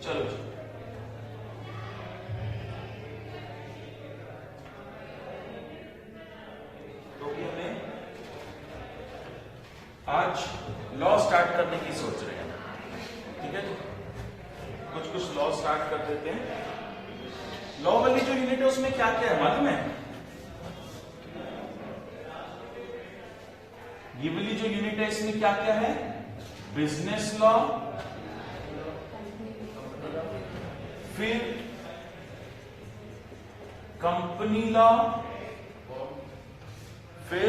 चलो जी, तो भी हमें आज लॉ स्टार्ट करने की सोच रहे हैं, ठीक है जी। कुछ लॉ स्टार्ट कर देते हैं। लॉ वाली जो यूनिट है उसमें क्या क्या है मालूम है? ये वाली जो यूनिट है इसमें क्या क्या है? बिजनेस लॉ, फिर कंपनी लॉ, फिर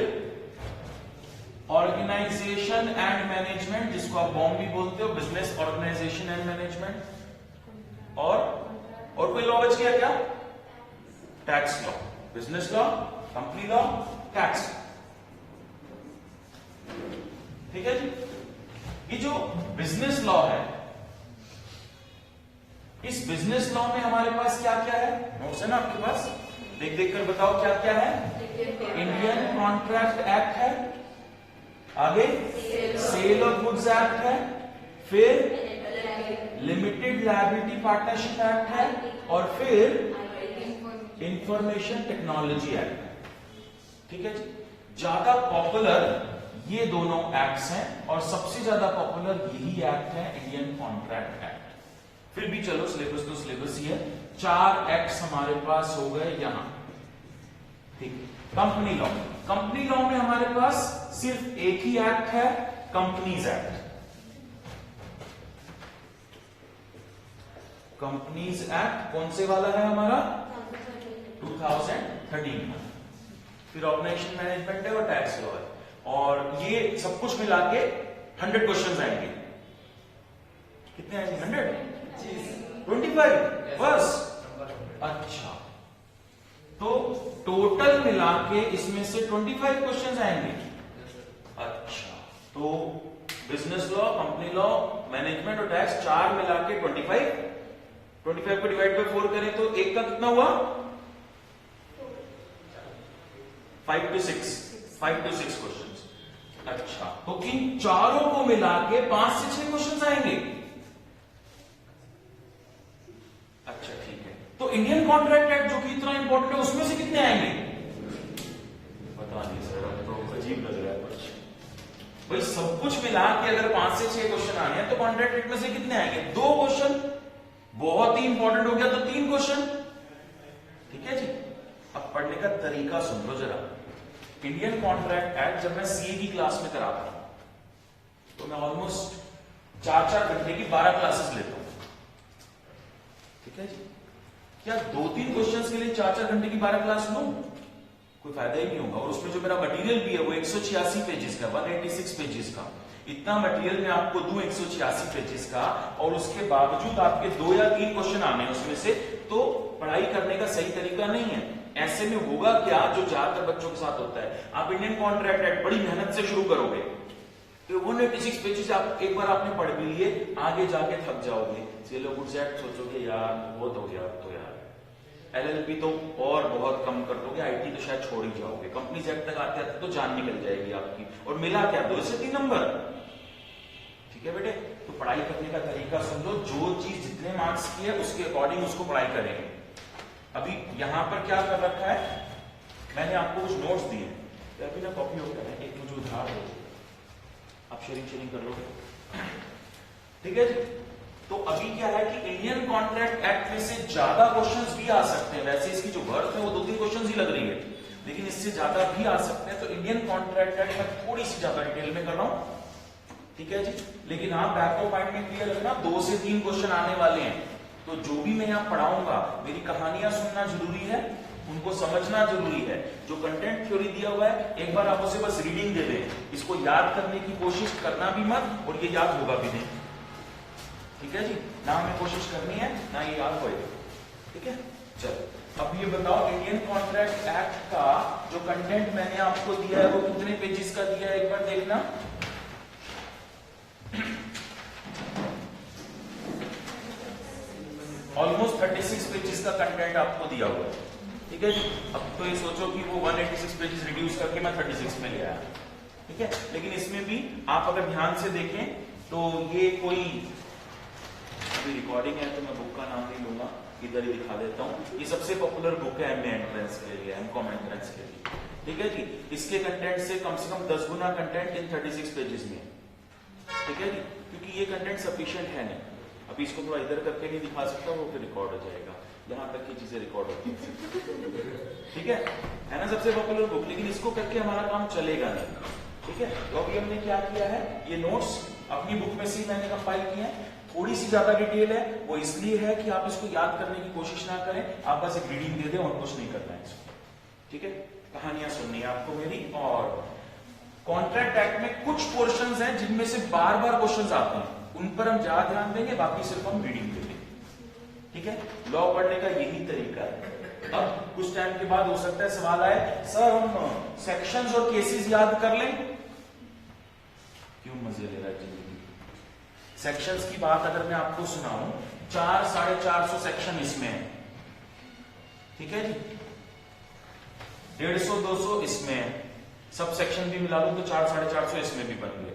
ऑर्गेनाइजेशन एंड मैनेजमेंट, जिसको आप बॉम भी बोलते हो, बिजनेस ऑर्गेनाइजेशन एंड मैनेजमेंट, और कोई लॉ बच गया क्या? Tax law, business law, company law, tax. ठीक है जी। ये जो बिजनेस लॉ है, इस बिजनेस लॉ में हमारे पास क्या क्या है? नोट्स है ना आपके पास? देख देख कर बताओ क्या क्या है। इंडियन कॉन्ट्रैक्ट एक्ट है, आगे सेल ऑफ गुड्स एक्ट है, फिर लिमिटेड लायबिलिटी पार्टनरशिप एक्ट है, और फिर इंफॉर्मेशन टेक्नोलॉजी एक्ट है। ठीक है जी। ज्यादा पॉपुलर ये दोनों एक्ट्स हैं, और सबसे ज्यादा पॉपुलर यही एक्ट है, इंडियन कॉन्ट्रैक्ट एक्ट। फिर भी चलो सिलेबस तो सिलेबस ही है। 4 एक्ट्स हमारे पास हो गए यहां, ठीक है। कंपनी लॉ, कंपनी लॉ में हमारे पास सिर्फ एक ही एक्ट है, कंपनीज एक्ट। कंपनीज एक्ट कौन से वाला है हमारा? 2013 का। फिर ऑर्गेनाइजेशन मैनेजमेंट है और टैक्स लॉ है, और ये सब कुछ मिला के 100 क्वेश्चन आएंगे। कितने आएंगे? 100? 25 बस? अच्छा, तो टोटल मिला के इसमें से 25 क्वेश्चन आएंगे। अच्छा, तो business law, company law, management और टैक्स 4 मिला के 25 को डिवाइड बाय 4 करें तो एक का कितना हुआ? 5 to 6 क्वेश्चंस। अच्छा, तो इन चारों को मिला के 5 से 6 क्वेश्चंस आएंगे। अच्छा ठीक है, तो इंडियन कॉन्ट्रैक्ट एक्ट जो कि इतना इंपॉर्टेंट है उसमें से कितने आएंगे? पता नहीं सर, अब तो अजीब लग रहा है कुछ। भाई सब कुछ मिला के अगर 5 से 6 क्वेश्चन आने हैं तो कॉन्ट्रैक्ट एक्ट में से कितने आएंगे? 2 क्वेश्चन। बहुत ही इंपॉर्टेंट हो गया तो 3 क्वेश्चन। ठीक है जी। अब पढ़ने का तरीका सुन लो जरा। इंडियन कॉन्ट्रैक्ट एक्ट जब मैं सीए की क्लास में कराता हूं तो मैं ऑलमोस्ट 4-4 घंटे की 12 क्लासेस लेता हूं। ठीक है जी। क्या 2-3 क्वेश्चंस के लिए 4-4 घंटे की 12 क्लास लूं? कोई फायदा ही नहीं होगा। और उसमें जो मेरा मटेरियल भी है वो 186 पेजेस का, 186 पेजेस का। इतना मटेरियल मैं आपको दूं 186 पेजेस का, और उसके बावजूद आपके 2 या 3 क्वेश्चन आने हैं उसमें से, तो पढ़ाई करने का सही तरीका नहीं है। ऐसे में होगा क्या, जो ज्यादातर बच्चों के साथ होता है, आप इंडियन कॉन्ट्रैक्ट एक्ट बड़ी मेहनत से शुरू करोगे तो 186 पेजेस आप एक बार आपने पढ़ भी लिए, आगे जाके थक जाओगे। सेल ऑफ गुड्स एक्ट सोचोगे यार बहुत हो गया, तो यार एलएलबी तो और बहुत कम कर दोगे, आईटी तो शायद छोड़ ही जाओगे, कंपनीज एक्ट तक आते आते तो जान निकल जाएगी आपकी, और मिला क्या 2 से 3 नंबर। ठीक है बेटे, तो पढ़ाई करने का तरीका समझो। जो चीज जितने मार्क्स की है उसके अकॉर्डिंग उसको पढ़ाई करेंगे। अभी यहां पर क्या कर रखा है, मैंने आपको कुछ नोट्स दिए, तो अभी ना कॉपी होकर है, एक मुझे उधार दो, आप शेयरिंग कर लोगे। ठीक है जी। तो अभी क्या है कि इंडियन कॉन्ट्रैक्ट एक्ट में से ज्यादा क्वेश्चंस भी आ सकते हैं। वैसे इसकी जो वर्थ है वो 2-3 क्वेश्चंस ही लग रही है, लेकिन इससे ज्यादा भी आ सकते हैं। तो इंडियन कॉन्ट्रैक्ट एक्ट मैं थोड़ी सी ज्यादा डिटेल में कर रहा हूं। ठीक है जी। लेकिन आप बैक ऑफ माइंड में क्लियर रखना, 2 से 3 क्वेश्चन आने वाले हैं। तो जो भी मैं यहां पढ़ाऊंगा, मेरी कहानियां सुनना जरूरी है, उनको समझना जरूरी है। जो कंटेंट थ्योरी दिया हुआ है, एक बार आप उसे बस रीडिंग दे दें, इसको याद करने की कोशिश करना भी मत, और ये याद होगा भी नहीं। ठीक है जी। ना हमें कोशिश करनी है, ना ये याद होएगा। ठीक है। चलो अब ये बताओ, इंडियन कॉन्ट्रैक्ट एक्ट का जो कंटेंट मैंने आपको दिया है वो कितने पेजेस का दिया है, एक बार देखना। ऑलमोस्ट 36 पेजेस का कंटेंट आपको दिया हुआ है। ठीक है जी। अब तो ये सोचो कि वो 186 पेजेस रिड्यूस करके मैं 36 में ले आया। ठीक है। लेकिन इसमें भी आप अगर ध्यान से देखें तो ये कोई अभी रिकॉर्डिंग है तो मैं बुक का नाम नहीं लूंगा, इधर ही दिखा देता हूँ। ये सबसे पॉपुलर बुक है एमए एंट्रेंस के लिए, एमकॉम एंट्रेंस के लिए, ठीक है जी। इसके कंटेंट से कम 10 गुना कंटेंट इन 36 पेजेस में, ठीक है जी, क्योंकि ये कंटेंट सफिशिएंट है नहीं। अभी इसको थोड़ा इधर करके नहीं दिखा सकता, वो फिर रिकॉर्ड हो जाएगा, यहाँ तक की चीजें रिकॉर्ड होती है, ठीक है ना। सबसे पॉपुलर बुक, लेकिन इसको करके हमारा काम चलेगा नहीं, ठीक है। तो अभी हमने क्या किया है, ये नोट्स अपनी बुक में से मैंने कंपाइल किए हैं। थोड़ी सी ज्यादा डिटेल है, वो इसलिए है कि आप इसको याद करने की कोशिश ना करें, आप बस एक रीडिंग दे दें और कुछ नहीं करना है इसको, ठीक है। कहानियां सुननी है आपको मेरी। और कॉन्ट्रैक्ट एक्ट में कुछ पोर्शंस हैं जिनमें से बार बार क्वेश्चंस आते हैं, उन पर हम ज्यादा ध्यान देंगे, बाकी सिर्फ हम रीडिंग देंगे, ठीक है। लॉ पढ़ने का यही तरीका है। अब कुछ टाइम के बाद हो सकता है सवाल आए, सर हम सेक्शंस और केसेस याद कर लें। क्यों मजे ले रहा है जिंदगी। सेक्शंस की बात अगर मैं आपको सुनाऊं, 400-450 सेक्शन इसमें है, ठीक है जी। 150-200 इसमें है, सब सेक्शन भी मिला लो तो 400-450 इसमें भी बन गए,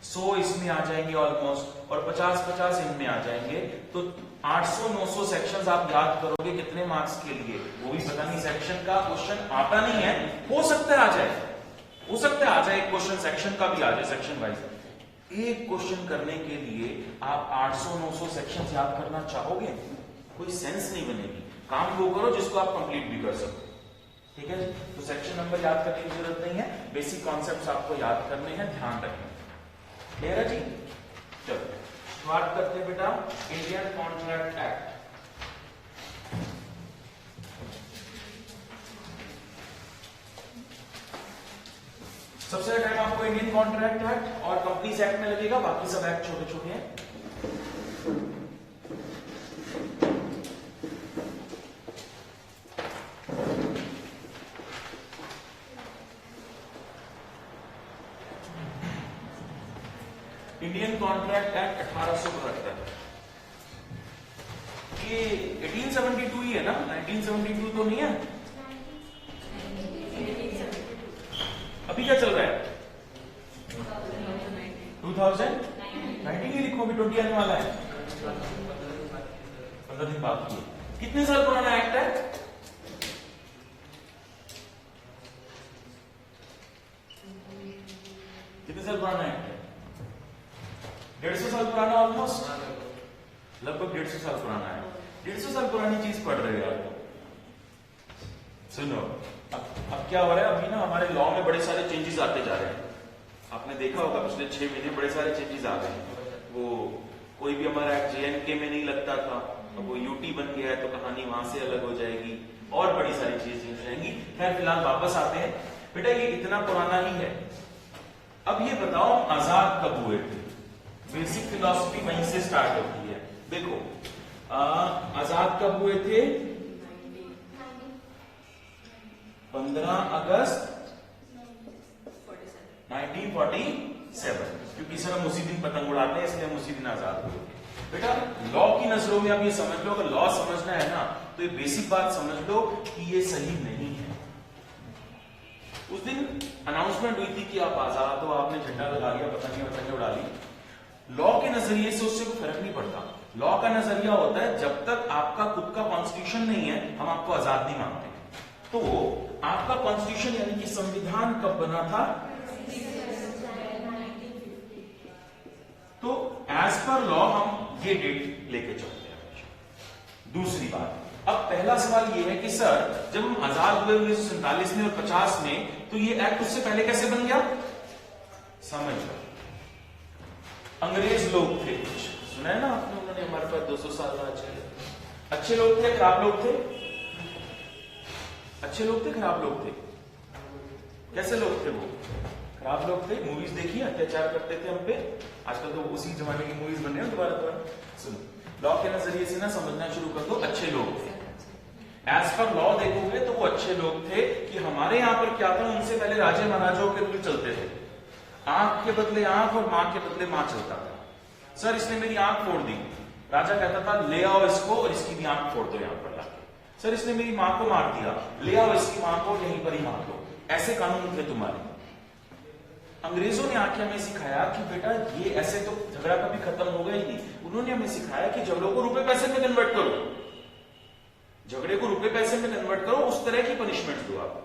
100 इसमें आ जाएंगे ऑलमोस्ट, और 50-50 इनमें आ जाएंगे। तो 800-900 सेक्शंस आप याद करोगे कितने मार्क्स के लिए, वो भी पता नहीं। सेक्शन का क्वेश्चन आता नहीं है, हो सकता है आ जाए, हो सकता है आ जाए एक क्वेश्चन सेक्शन का भी आ जाए, सेक्शन वाइज। एक क्वेश्चन करने के लिए आप 800-900 सेक्शन याद करना चाहोगे, कोई सेंस नहीं बनेगी। काम वो करो जिसको आप कंप्लीट भी कर सको, ठीक है जी। तो सेक्शन नंबर याद करने की जरूरत नहीं है, बेसिक कॉन्सेप्ट्स आपको याद करने हैं, ध्यान रखना। क्लियर है जी। चलो स्टार्ट करते हैं बेटा, इंडियन कॉन्ट्रैक्ट एक्ट। सबसे टाइम आपको इंडियन कॉन्ट्रैक्ट एक्ट और कंपनीज एक्ट में लगेगा, बाकी सब एक्ट छोटे छोटे हैं। इंडियन कॉन्ट्रैक्ट एक्ट 1872, ये 1872 ही है ना, 1972 तो नहीं है। अभी क्या चल रहा है, 2019 ही लिखो, अभी 20 आने वाला है, 15 दिन बाकी है। कितने साल पुराना एक्ट है, कितने साल पुराना एक्ट है, 150 साल पुराना, ऑलमोस्ट लगभग 150 साल पुराना है। 150 साल पुरानी चीज पढ़ रहे हो आप। सुनो अब क्या हो रहा है, अभी ना हमारे लॉ में बड़े सारे चेंजेस आते जा रहे हैं। आपने देखा होगा पिछले 6 महीने बड़े सारे चेंजेस आ गए हैं। वो कोई भी हमारा एक्ट JNK में नहीं लगता था, अब वो UT बन गया है, तो कहानी वहां से अलग हो जाएगी, और बड़ी सारी चीजें चेंज रहेंगी। खैर फिलहाल वापस आते हैं बेटा, ये इतना पुराना ही है। अब ये बताओ आजाद कब हुए थे, बेसिक फिलॉसफी वहीं से स्टार्ट होती है। देखो आजाद कब हुए थे, 15 अगस्त 1947, क्योंकि सर हम उसी दिन पतंग उड़ाते हैं, इसलिए हम उसी दिन आजाद हुए। बेटा लॉ की नजरों में आप ये समझ लो, अगर लॉ समझना है ना तो ये बेसिक बात समझ लो कि ये सही नहीं है। उस दिन अनाउंसमेंट हुई थी कि आप आजाद हो, आपने झंडा लगा लिया, पतंगे उड़ा ली। लॉ के नजरिए से उससे कोई फर्क नहीं पड़ता। लॉ का नजरिया होता है जब तक आपका खुद का कॉन्स्टिट्यूशन नहीं है, हम आपको आजाद नहीं मानते। तो आपका कॉन्स्टिट्यूशन यानी कि संविधान कब बना था, तो एज पर लॉ हम ये डेट लेके चलते हैं। दूसरी बात, अब पहला सवाल ये है कि सर जब हम आजाद हुए 1947 में और 50 में, तो ये एक्ट उससे पहले कैसे बन गया, समझ लो। अंग्रेज लोग थे कुछ, सुना है ना आपने, उन्होंने हमारे पास 200 साल राज किया। अच्छे लोग थे, खराब लोग थे, अच्छे लोग थे, खराब लोग थे, कैसे लोग थे वो, खराब लोग थे। मूवीज देखिए, अत्याचार करते थे हम पे, आजकल तो उसी जमाने की मूवीज बन रही है दोबारा। सुनो, लॉ के नजरिए से ना समझना शुरू कर दो, अच्छे लोग थे। एज पर लॉ देखोगे तो वो अच्छे लोग थे कि हमारे यहाँ पर क्या था, उनसे पहले राजे महाराजाओं के रूल चलते थे। आंख के बदले आंख और मां के बदले मां चलता था। सर इसने मेरी आंख फोड़ दी, राजा कहता था ले आओ इसको और इसकी भी आंख फोड़ दो यहाँ पर लाके। सर इसने मेरी मां को मार दिया, ले आओ इसकी मां को यहीं पर ही मार दो। ऐसे कानून थे तुम्हारे। अंग्रेजों ने आके हमें सिखाया कि बेटा ये ऐसे तो झगड़ा कभी खत्म होगा ही नहीं। उन्होंने हमें सिखाया कि झगड़ों को रुपए पैसे में कन्वर्ट करो, झगड़े को रुपए पैसे में कन्वर्ट करो, उस तरह की पनिशमेंट दो आप।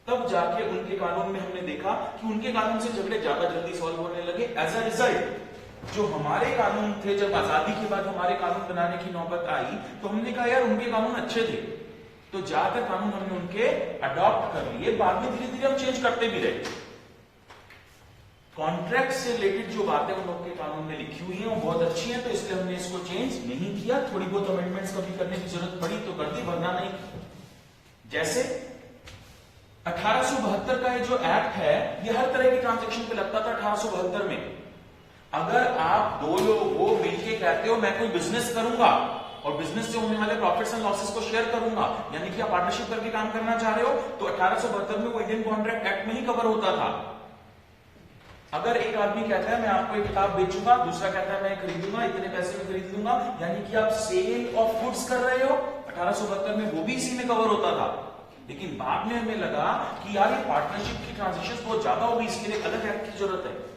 तब जाके उनके कानून में हमने देखा कि उनके कानून से झगड़े ज्यादा जल्दी सॉल्व होने लगे। एज अ रिजल्ट जो हमारे कानून थे, जब आजादी के बाद हमारे कानून बनाने की नौबत आई तो हमने कहा यार उनके कानून अच्छे थे, तो ज्यादातर कानून हमने उनके अडॉप्ट कर लिए। बाद में धीरे धीरे हम चेंज करते भी रहे। कॉन्ट्रैक्ट से रिलेटेड जो बातें उन लोग के कानून में लिखी हुई हैं वो बहुत अच्छी हैं, तो इसलिए हमने इसको चेंज नहीं किया। थोड़ी बहुत अमेंडमेंट्स कभी करने की जरूरत पड़ी तो कर दी, वरना नहीं। जैसे 1872 का ये जो एक्ट है ये हर तरह के ट्रांजैक्शन पे लगता था। 1872 में अगर आप दो लोग वो मिलके कहते हो मैं कोई बिजनेस करूंगा और बिजनेस से होने वाले प्रॉफिट्स एंड लॉसेस को शेयर करूंगा, यानी कि आप पार्टनरशिप करके काम करना चाह रहे हो, तो 1872 में वो इंडियन कॉन्ट्रैक्ट एक्ट में ही कवर होता था। अगर एक आदमी कहता है मैं आपको एक किताब बेचूंगा, दूसरा कहता है मैं खरीदूंगा, इतने पैसे में खरीद लूंगा, यानी कि आप सेल ऑफ गुड्स कर रहे हो। 1872 में वो भी इसी में कवर होता था। लेकिन बाद में हमें लगा कि यार ये पार्टनरशिप की ट्रांजेक्शन बहुत ज्यादा होगी, इसके लिए अलग एक्ट की जरूरत है।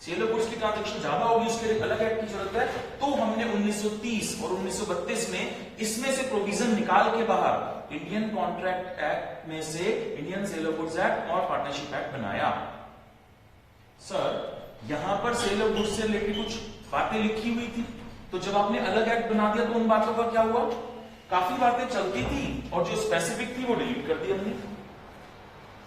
सेल ऑफ गुड्स की ट्रांजेक्शन ज्यादा होगी, उसके लिए अलग एक्ट की जरूरत है। तो हमने 1930 और 1932 में इसमें से प्रोविजन निकाल के बाहर इंडियन कॉन्ट्रैक्ट एक्ट में से Indian sale of goods act और पार्टनरशिप एक्ट बनाया। सर यहां पर सेल ऑफ गुड्स से रिलेटेड कुछ बातें लिखी हुई थी, तो जब आपने अलग एक्ट बना दिया तो उन बातों का क्या हुआ? काफी बातें चलती थी और जो स्पेसिफिक थी वो डिलीट कर दी हमने।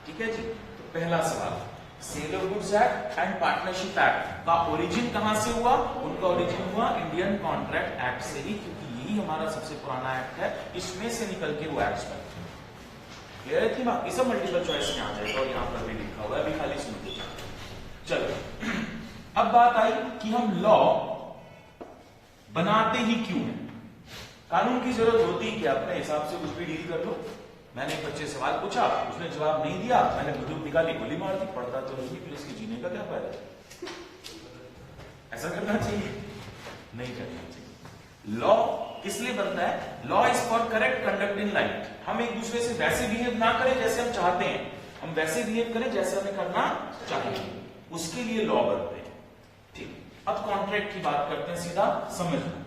ठीक है जी। तो पहला सवाल, sale of goods act and partnership act का ओरिजिन कहां से हुआ? उनका ओरिजिन हुआ इंडियन कॉन्ट्रैक्ट एक्ट से ही, क्योंकि यही हमारा सबसे पुराना एक्ट है। इसमें से निकल के वो एक्ट बने। क्लियर थी बात? ये सब मल्टीपल चॉइस में आ जाएगा और यहां पर भी लिखा हुआ है, अभी खाली सुन लीजिए। चलो अब बात आई कि हम लॉ बनाते ही क्यों हैं। कानून की जरूरत होती है कि अपने हिसाब से कुछ भी डील कर लो। मैंने एक बच्चे से सवाल पूछा, उसने जवाब नहीं दिया, मैंने बंदूक निकाली, गोली मार दी, पढ़ता तो नहीं, फिर इसके जीने का क्या फायदा? ऐसा करना चाहिए? नहीं करना चाहिए। लॉ किस लिए बनता है? Law is for correct conduct in life. हम एक दूसरे से वैसे बिहेव ना करें जैसे हम चाहते हैं, हम वैसे बिहेव करें जैसे हमें करना चाहिए, उसके लिए लॉ बनते हैं। ठीक, अब कॉन्ट्रैक्ट की बात करते हैं, सीधा समझना।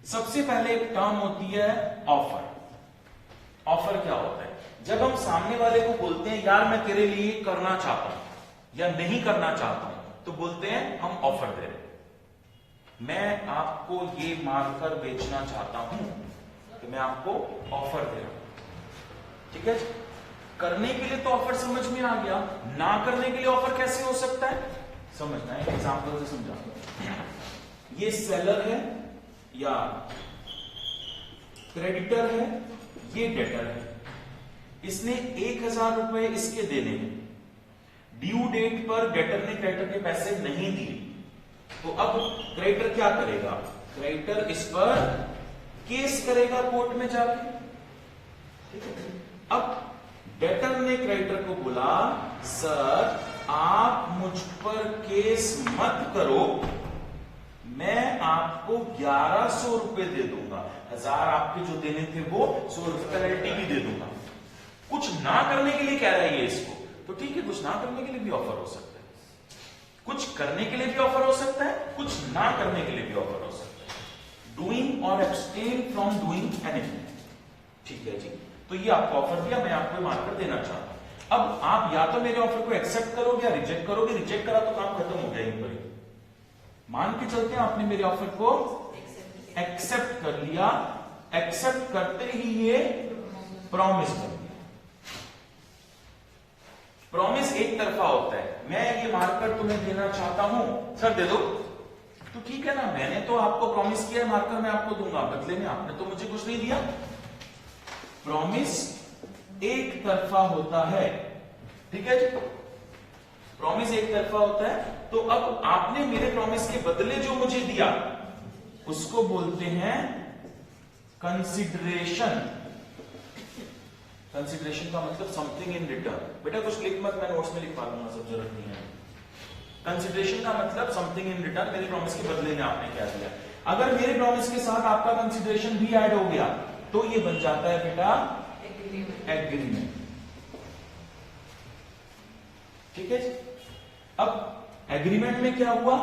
सबसे पहले एक टर्म होती है ऑफर। ऑफर क्या होता है? जब हम सामने वाले को बोलते हैं यार मैं तेरे लिए करना चाहता हूं या नहीं करना चाहता हूं, तो बोलते हैं हम ऑफर दे रहे हैं। मैं आपको ये मारकर बेचना चाहता हूं तो मैं आपको ऑफर दे रहा हूं। ठीक है, करने के लिए तो ऑफर समझ में आ गया, ना करने के लिए ऑफर कैसे हो सकता है समझना है। एग्जांपल से समझा। ये सेलर है या क्रेडिटर है, ये डेटर है। इसने 1000 रुपए इसके देने हैं। ड्यू डेट पर डेटर ने क्रेडिटर के पैसे नहीं दिए, तो अब क्रेडिटर क्या करेगा? क्रेडिटर इस पर केस करेगा कोर्ट में जाके। ठीक है, अब डेटर ने क्रेडिटर को बोला सर आप मुझ पर केस मत करो, मैं आपको 1100 रुपए दे दूंगा, 1000 आपके जो देने थे वो 100 रुपए पेनल्टी भी दे दूंगा। कुछ ना करने के लिए कह रहा है ये इसको, तो ठीक है, कुछ ना करने के लिए भी ऑफर हो सकता है, कुछ करने के लिए भी ऑफर हो सकता है, कुछ ना करने के लिए भी ऑफर हो सकता है। डूइंग और एब्सटेन फ्रॉम डूइंग एनीथिंग। ठीक है जी, तो ये आपको ऑफर दिया, मैं आपको मार्कर देना चाहता हूं। अब आप या तो मेरे ऑफर को एक्सेप्ट करोगे या रिजेक्ट करोगे। रिजेक्ट करा तो काम खत्म हो गया यहीं पर। मान के चलते हैं आपने मेरे ऑफर को एक्सेप्ट कर लिया, एक्सेप्ट करते ही ये प्रॉमिस कर दिया। प्रॉमिस एक तरफा होता है, मैं ये मार्कर तुम्हें देना चाहता हूं, सर दे दो, तो ठीक है ना, मैंने तो आपको प्रॉमिस किया है मार्कर मैं आपको दूंगा, बदले में आपने तो मुझे कुछ नहीं दिया। प्रॉमिस एक तरफा होता है। ठीक है जी, प्रॉमिस एक तरफा होता है। तो अब आपने मेरे प्रॉमिस के बदले जो मुझे दिया उसको बोलते हैं कंसिडरेशन। कंसिडरेशन का मतलब समथिंग इन रिटर्न। बेटा कुछ लिख मत, मैं नोट्स में लिख पा दूंगा, सब जरूरत नहीं है। कंसिडरेशन का मतलब समथिंग इन रिटर्न, मेरे प्रॉमिस के बदले में आपने क्या दिया। अगर मेरे प्रॉमिस के साथ आपका कंसिडरेशन भी ऐड हो गया तो ये बन जाता है बेटा एग्रीमेंट। ठीक है जी। अब एग्रीमेंट में क्या हुआ,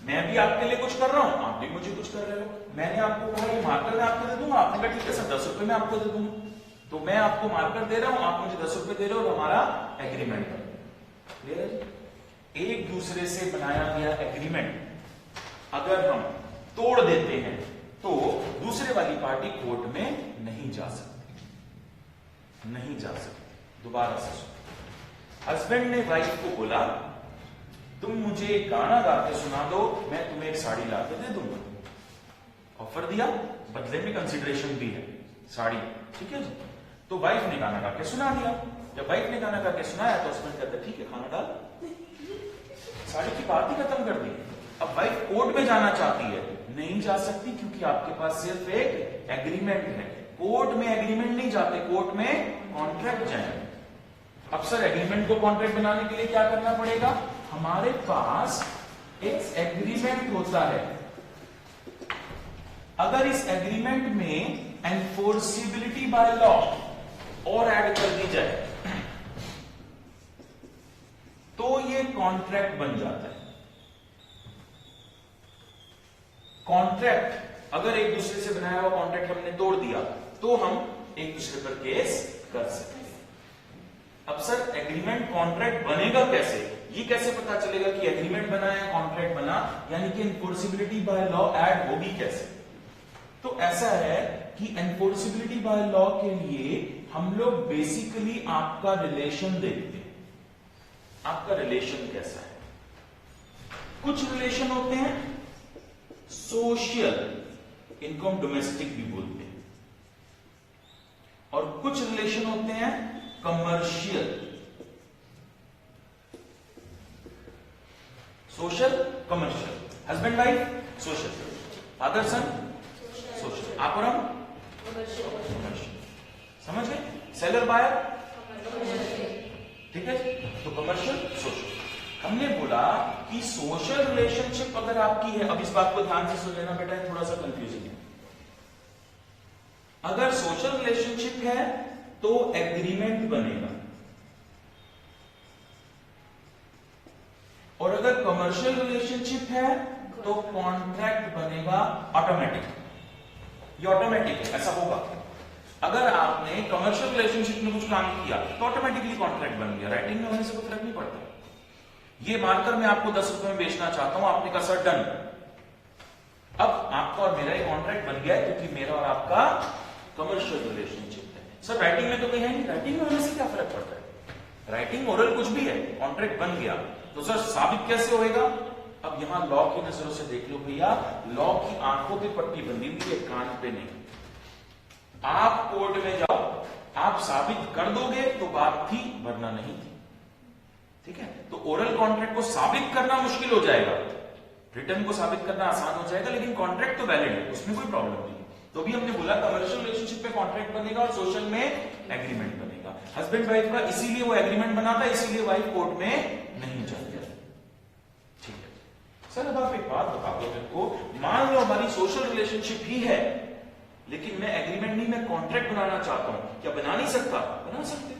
मैं भी आपके लिए कुछ कर रहा हूं, आप भी मुझे कुछ कर रहे हो। मैंने आपको कहा कि मार्कर मैं आपको दे दूंगा, आपने कहा ठीक है सर 10 रुपए मैं आपको दे दूंगा, तो मैं आपको मार्कर दे रहा हूं, आप मुझे 10 रुपए दे रहे हो और हमारा एग्रीमेंट क्लियर है जी। एक दूसरे से बनाया गया एग्रीमेंट अगर हम तोड़ देते हैं तो दूसरे वाली पार्टी कोर्ट में नहीं जा सकती, नहीं जा सकती। दोबारा से सुनो, हस्बैंड ने वाइफ को बोला तुम मुझे एक गाना गा के सुना दो, मैं तुम्हें एक साड़ी ला के दे दूंगा। ऑफर दिया, बदले में कंसिडरेशन भी है, साड़ी, ठीक है जी। तो वाइफ ने गाना गा के सुना दिया। जब वाइफ ने गाना गा के सुनाया तो हस्बैंड कहता ठीक है खाना डाल, साड़ी की बात ही खत्म कर दी। अब वाइफ कोर्ट में जाना चाहती है, नहीं जा सकती क्योंकि आपके पास सिर्फ एक एग्रीमेंट है। कोर्ट में एग्रीमेंट नहीं जाते, कोर्ट में कॉन्ट्रैक्ट जाएंगे। अब सर एग्रीमेंट को कॉन्ट्रैक्ट बनाने के लिए क्या करना पड़ेगा, हमारे पास एक एग्रीमेंट होता है। अगर इस एग्रीमेंट में एनफोर्सिबिलिटी बाय लॉ और ऐड कर दी जाए तो ये कॉन्ट्रैक्ट बन जाता है। कॉन्ट्रैक्ट अगर एक दूसरे से बनाया हुआ कॉन्ट्रैक्ट हमने तोड़ दिया तो हम एक दूसरे पर केस कर सकते हैं। अब सर एग्रीमेंट कॉन्ट्रैक्ट बनेगा कैसे, ये कैसे पता चलेगा कि एग्रीमेंट बना है कॉन्ट्रैक्ट बना, यानी कि एनफोर्सिबिलिटी बाय लॉ ऐड होगी कैसे। तो ऐसा है कि एनफोर्सिबिलिटी बाय लॉ के लिए हम लोग बेसिकली आपका रिलेशन देखते हैं। आपका रिलेशन कैसा है, कुछ रिलेशन होते हैं सोशल, इनको हम डोमेस्टिक भी बोलते हैं, और कुछ रिलेशन होते हैं commercial. Social commercial, husband wife social, father son social, आप और हम कमर्शियल। समझ गए, सेलर बायर, ठीक है। तो कमर्शियल सोशल, हमने बोला कि सोशल रिलेशनशिप अगर आपकी है, अब इस बात को ध्यान से सुन लेना बेटा, थोड़ा सा कंफ्यूजिंग है। अगर सोशल रिलेशनशिप है तो एग्रीमेंट बनेगा, और अगर कमर्शियल रिलेशनशिप है तो कॉन्ट्रैक्ट बनेगा ऑटोमेटिक। ये ऑटोमेटिक है, ऐसा होगा। अगर आपने कमर्शियल रिलेशनशिप में कुछ काम किया तो ऑटोमेटिकली कॉन्ट्रैक्ट बन गया, राइटिंग में होने से कोई फर्क नहीं पड़ता। ये मार्कर मैं आपको 10 रुपए में बेचना चाहता हूं, आपने कहा सर डन। अब आपका और मेरा एक कॉन्ट्रैक्ट बन गया है क्योंकि मेरा और आपका कमर्शियल रिलेशनशिप है। सर राइटिंग में तो कहीं है नहीं, राइटिंग में होने से क्या फर्क पड़ता है, राइटिंग ओरल कुछ भी है, कॉन्ट्रैक्ट बन गया। तो सर साबित कैसे होएगा, अब यहां लॉ की नजरों से देख लो भैया, लॉ की आंखों पे पट्टी बंधी हुई है, कान पे नहीं। आप कोर्ट में जाओ, आप साबित कर दोगे तो बात थी, वरना नहीं थी, ठीक है। तो ओरल कॉन्ट्रैक्ट को साबित करना मुश्किल हो जाएगा, रिटर्न को साबित करना आसान हो जाएगा, लेकिन कॉन्ट्रैक्ट तो वैलिड है, उसमें कोई प्रॉब्लम नहीं। तो भी हमने बोला कमर्शियल रिलेशनशिप में कॉन्ट्रैक्ट बनेगा और सोशल में एग्रीमेंट बनेगा। हस्बैंड वाइफ का इसीलिए वो एग्रीमेंट बना था, इसीलिए वाइफ कोर्ट में नहीं जाती। ठीक है सर, अब आप एक बात बता दो मेरे को, मान लो हमारी सोशल रिलेशनशिप ही है लेकिन मैं एग्रीमेंट नहीं, मैं कॉन्ट्रैक्ट बनाना चाहता हूं, क्या बना नहीं सकता? बना सकते।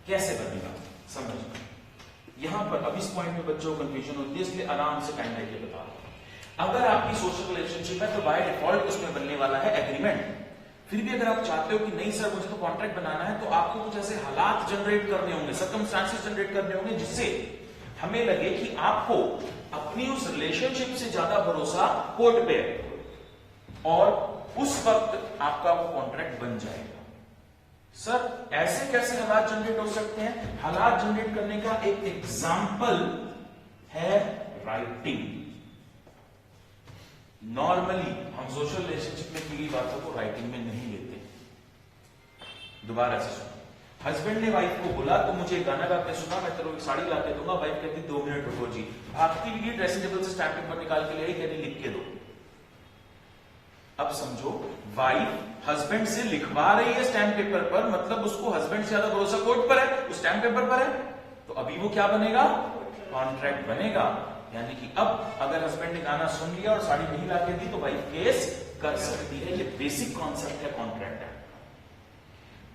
कैसे बनेगा समझ, यहां पर अब इस पॉइंट में बच्चों को कंफ्यूजन होती है, इसलिए आराम से टाइम लेके बता रहा हूं। अगर आपकी सोशल रिलेशनशिप है तो बाय डिफॉल्ट उसमें बनने वाला है एग्रीमेंट। फिर भी अगर आप चाहते हो कि नहीं सर मुझे तो कॉन्ट्रैक्ट बनाना है, तो आपको कुछ ऐसे हालात जनरेट करने होंगे, सर्कमस्टांसेस जनरेट करने होंगे जिससे हमें लगे कि आपको अपनी उस रिलेशनशिप से ज्यादा भरोसा कोर्ट पे है, और उस वक्त आपका वो कॉन्ट्रैक्ट बन जाएगा। सर ऐसे कैसे हालात जनरेट हो सकते हैं? हालात जनरेट करने का एक एग्जाम्पल है राइटिंग। नॉर्मली हम सोशल रिलेशनशिप में की गई बातों को राइटिंग में नहीं लेते। दोबारा से सुनो, हस्बैंड ने वाइफ को बोला तो मुझे गाना गा के सुना, मैं तेरे को एक साड़ी ला के दूंगा। वाइफ कहती 2 मिनट रुको जी, भागती हुई ड्रेसिंग टेबल से स्टैम्प पेपर निकाल के ले आई, कहती लिख के दो। अब समझो वाइफ हस्बैंड से लिखवा रही है स्टैम्प पेपर पर, मतलब उसको हस्बैंड से ज्यादा भरोसा कोर्ट पर है, उस स्टैम्प पेपर पर है, तो अभी वो क्या बनेगा? कॉन्ट्रैक्ट बनेगा। यानी कि अब अगर हस्बैंड ने गाना सुन लिया और साड़ी नहीं ला के दी तो वाइफ केस कर सकती है। ये बेसिक कॉन्सेप्ट है कॉन्ट्रैक्ट।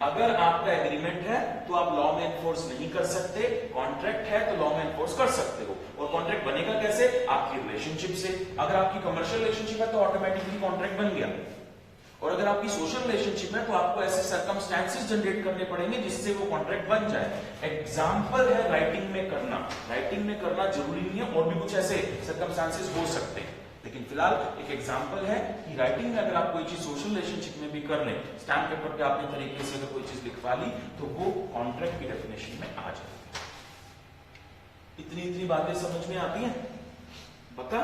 अगर आपका एग्रीमेंट है तो आप लॉ में एनफोर्स नहीं कर सकते, कॉन्ट्रैक्ट है तो लॉ में एनफोर्स कर सकते हो। और कॉन्ट्रैक्ट बनेगा कैसे? आपकी रिलेशनशिप से। अगर आपकी कमर्शियल रिलेशनशिप है तो ऑटोमेटिकली कॉन्ट्रैक्ट बन गया, और अगर आपकी सोशल रिलेशनशिप है तो आपको ऐसे सर्कमस्टेंसेस जनरेट करने पड़ेंगे जिससे वो कॉन्ट्रैक्ट बन जाए। एग्जांपल है राइटिंग में करना। राइटिंग में करना जरूरी नहीं है, और भी कुछ ऐसे सर्कमस्टेंसेस हो सकते हैं, लेकिन फिलहाल एक एग्जांपल है कि राइटिंग में अगर आप कोई चीज सोशल रिलेशनशिप में भी कर लें, स्टैम्प पेपर पे आपने तरीके से अगर कोई चीज लिखवा ली तो वो कॉन्ट्रैक्ट की डेफिनेशन में आ जाएगी। इतनी बातें समझ में आती हैं? पक्का?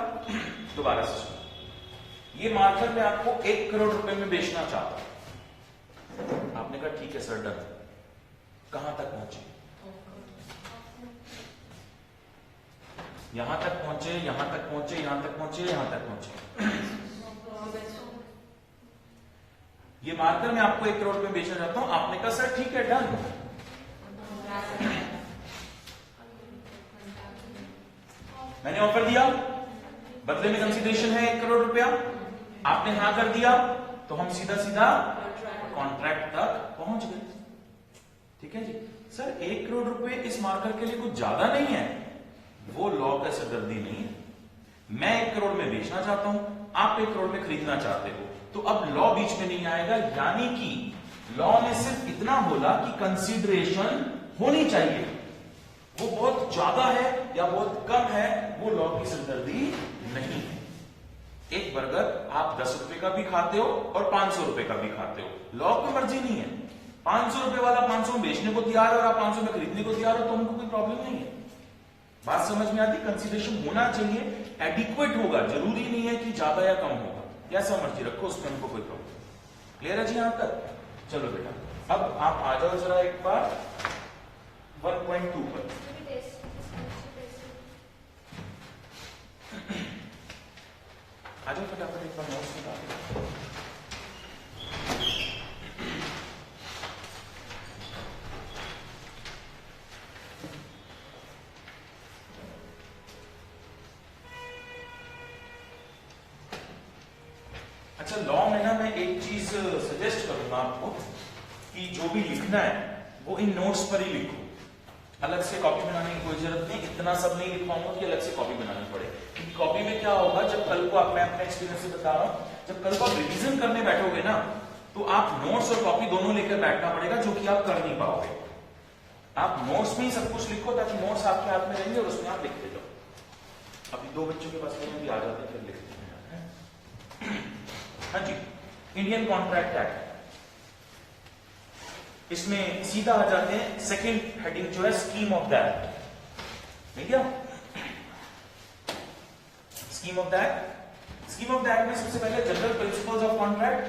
दोबारा से सुनो। ये मार्कर मैं आपको 1 करोड़ रुपए में बेचना चाहता हूं। आपने कहा ठीक है सर, डन। कहां तक पहुंचे? यहां तक पहुंचे, यहां तक पहुंचे, यहां तक पहुंचे, यहां तक पहुंचे। ये मार्कर मैं आपको 1 करोड़ रुपए बेचना चाहता हूं। आपने कहा सर ठीक है, डन। मैंने ऑफर दिया, बदले में कंसीडरेशन है 1 करोड़ रुपया। आपने हाँ कर दिया तो हम सीधा सीधा कॉन्ट्रैक्ट तक पहुंच गए। ठीक है जी। सर 1 करोड़ रुपए इस मार्कर के लिए कुछ ज्यादा नहीं है। वो लॉ का सरदर्दी नहीं है। मैं 1 करोड़ में बेचना चाहता हूं, आप 1 करोड़ में खरीदना चाहते हो, तो अब लॉ बीच में नहीं आएगा। यानी कि लॉ ने सिर्फ इतना बोला कि कंसीडरेशन होनी चाहिए। वो बहुत ज्यादा है या बहुत कम है, वो लॉ की सरदर्दी नहीं है। एक बर्गर आप 10 रुपए का भी खाते हो और 500 रुपए का भी खाते हो, लॉ की मर्जी नहीं है। 500 रुपए वाला 500 में बेचने को तैयार है और आप 500 में खरीदने को तैयार हो, तो उनको कोई प्रॉब्लम नहीं है। बात समझ में आती? कंसीडरेशन होना चाहिए, एडिक्वेट होगा, जरूरी नहीं है कि ज्यादा या कम होगा। जैसा मर्जी रखो, उसमें हमको कोई प्रॉब्लम। क्लियर है जी यहां तक? चलो बेटा अब आप आ जाओ जरा एक बार 1.2 पर। आ जाओ फटाफट एक बार नोट्स निकाल। अच्छा, लॉ में ना मैं एक चीज सजेस्ट करूंगा आपको कि जो भी लिखना है वो इन नोट्स पर ही लिखो। अलग से कॉपी बनाने की कोई जरूरत नहीं। इतना सब नहीं लिख पाऊंगा कि अलग से कॉपी बनानी पड़े, क्योंकि कॉपी में क्या होगा, जब कल को आप, मैं अपने एक्सपीरियंस से बता रहा हूं, जब कल को आप रिवीजन करने बैठोगे ना, तो आप नोट्स और कॉपी दोनों लेकर बैठना पड़ेगा, जो कि आप कर नहीं पाओगे। आप नोट्स में ही सब कुछ लिखो ताकि नोट्स आपके हाथ में रहेंगे और उसमें आप लिखते जाओ। अभी 2 बच्चों के पास में भी आ जाते हैं, फिर लिखते हैं। हाँ जी, इंडियन कॉन्ट्रैक्ट एक्ट, इसमें सीधा आ जाते हैं। सेकंड हेडिंग जो है स्कीम ऑफ द एक्ट, ठीक है? Scheme of the act. Scheme of the act में सबसे पहले जनरल प्रिंसिपल्स ऑफ कॉन्ट्रैक्ट,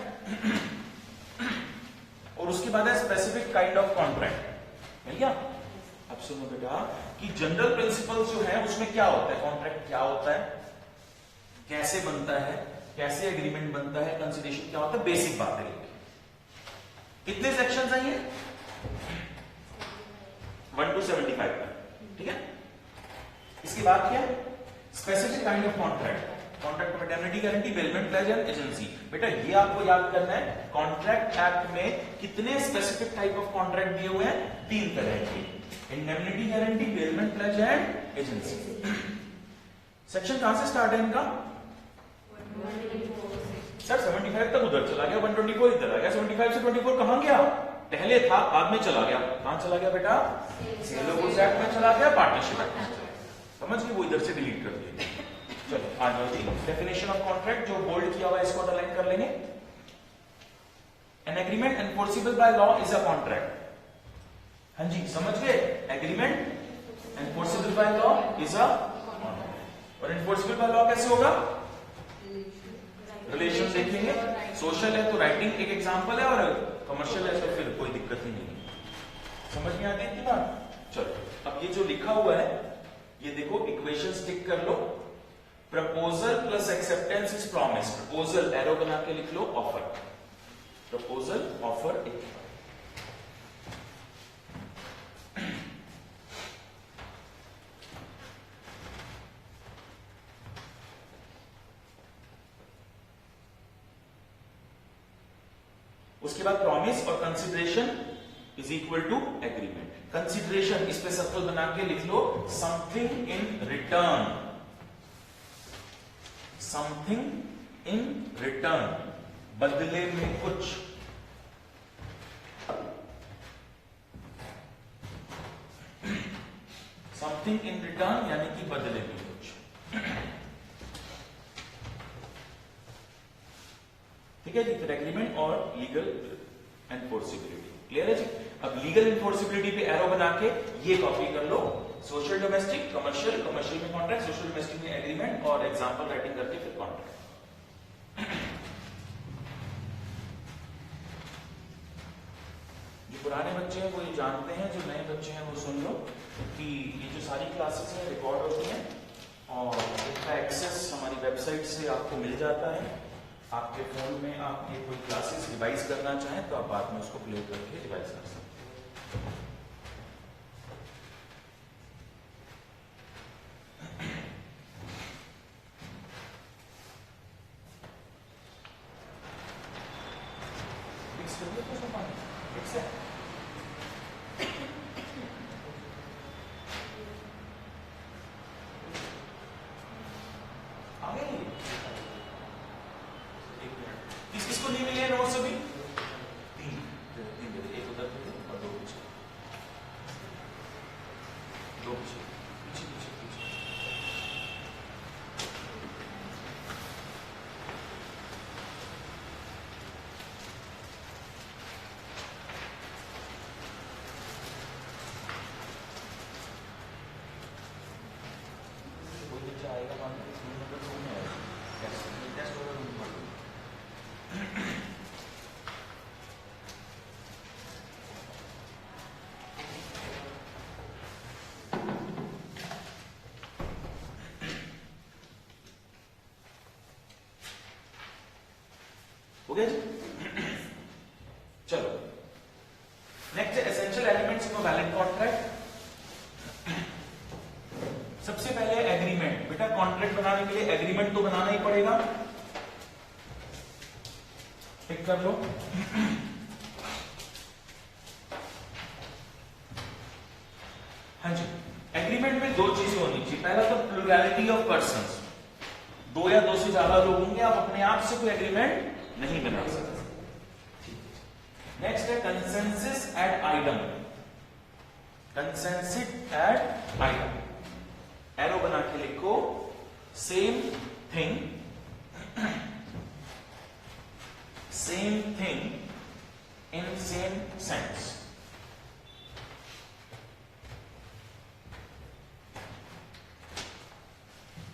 और उसके बाद है स्पेसिफिक काइंड ऑफ कॉन्ट्रैक्ट। मिल गया? अब सुनो बेटा कि जनरल प्रिंसिपल्स जो है उसमें क्या होता है, कॉन्ट्रैक्ट क्या होता है, कैसे बनता है, कैसे एग्रीमेंट बनता है, कंसीडरेशन क्या होता है, बेसिक बातें लिखी। कितने सेक्शन हैं ये? 1 to 75 का, ठीक है? इसके बाद क्या है? Specific kind of contract, contract maternity guarantee, bailment plays and agency. बेटा ये आपको याद करना है, कॉन्ट्रैक्ट एक्ट में कितने स्पेसिफिक टाइप ऑफ कॉन्ट्रैक्ट दिए हुए हैं? 3 तरह के, indemnity guarantee, bailment plays and agency. Section कहां से स्टार्ट है इनका? सर 75 तक उधर चला गया, 124 इधर आ गया, 75 से 24 कहां गया? पहले था, बाद में चला गया। कहां चला गया बेटा? सेल ऑफ गुड्स एक्ट में चला गया, पार्टनरशिप एक्ट में। समझ गए? वो इधर से डिलीट कर दिया। चलो आ जाओ जी, डेफिनेशन ऑफ कॉन्ट्रैक्ट जो बोल्ड किया हुआ है इसको अंडरलाइन कर लेंगे। An agreement enforceable by law is a contract. हाँ जी, समझ गए? Agreement enforceable by law is a contract. और एनफोर्सेबल बाय लॉ कैसे होगा? रिलेशन देखेंगे, सोशल है तो राइटिंग एक एग्जांपल है, और कमर्शियल है तो फिर कोई दिक्कत ही नहीं है। समझ में आती है कि बात? चलो अब ये जो लिखा हुआ है ये देखो, इक्वेशन टिक कर लो। Proposal plus acceptance is promise. Proposal arrow बना के लिख लो, ऑफर। प्रपोजल, ऑफर, एक। उसके बाद प्रॉमिस और consideration is equal to agreement. Consideration, इस पे सर्कल बना के लिख लो, something in return, something in return, बदले में कुछ। समथिंग इन रिटर्न यानी कि बदले में कुछ। ठीक है जी, फिर एग्रीमेंट और लीगल एनफोर्सिबिलिटी। क्लियर है जी। अब लीगल एनफोर्सिबिलिटी पे एरो बना के ये कॉपी कर लो, सोशल डोमेस्टिक, कमर्शियल, कमर्शियल में कॉन्ट्रैक्ट, सोशल डोमेस्टिक में एग्रीमेंट, और एग्जांपल राइटिंग करके फिर कॉन्ट्रैक्ट। जो पुराने बच्चे हैं वो ये जानते हैं, जो नए बच्चे हैं वो सुन लो कि ये जो सारी क्लासेस हैं रिकॉर्ड होती हैं और इसका एक्सेस हमारी वेबसाइट से आपको मिल जाता है। आपके फोन में आप ये कोई क्लासेस रिवाइज करना चाहें तो आप बाद में उसको प्ले करके रिवाइज कर सकते हैं। किसको नहीं मिले नोट्स अभी? तीन, एक उधर और दो पीछे, दो पीछे, पीछे पीछे पीछे। कोई बच्चा आएगा मान लो नंबर 2 में आएगा, टेस्ट होगा नंबर 2। हो गया जी। चलो नेक्स्ट है essential elements of valid contract. सबसे पहले एग्रीमेंट। बेटा कॉन्ट्रैक्ट बनाने के लिए एग्रीमेंट तो बनाना ही पड़ेगा, टिक कर लो। हाँ जी, एग्रीमेंट में दो चीजें होनी चाहिए। पहला तो प्लुरैलिटी ऑफ पर्संस, दो या दो से ज्यादा लोग होंगे, आप अपने आप से कोई एग्रीमेंट नहीं बना सकते। नेक्स्ट है consensus ad idem, consensus ad idem. Arrow बना के लिखो, same thing, same thing in same sense.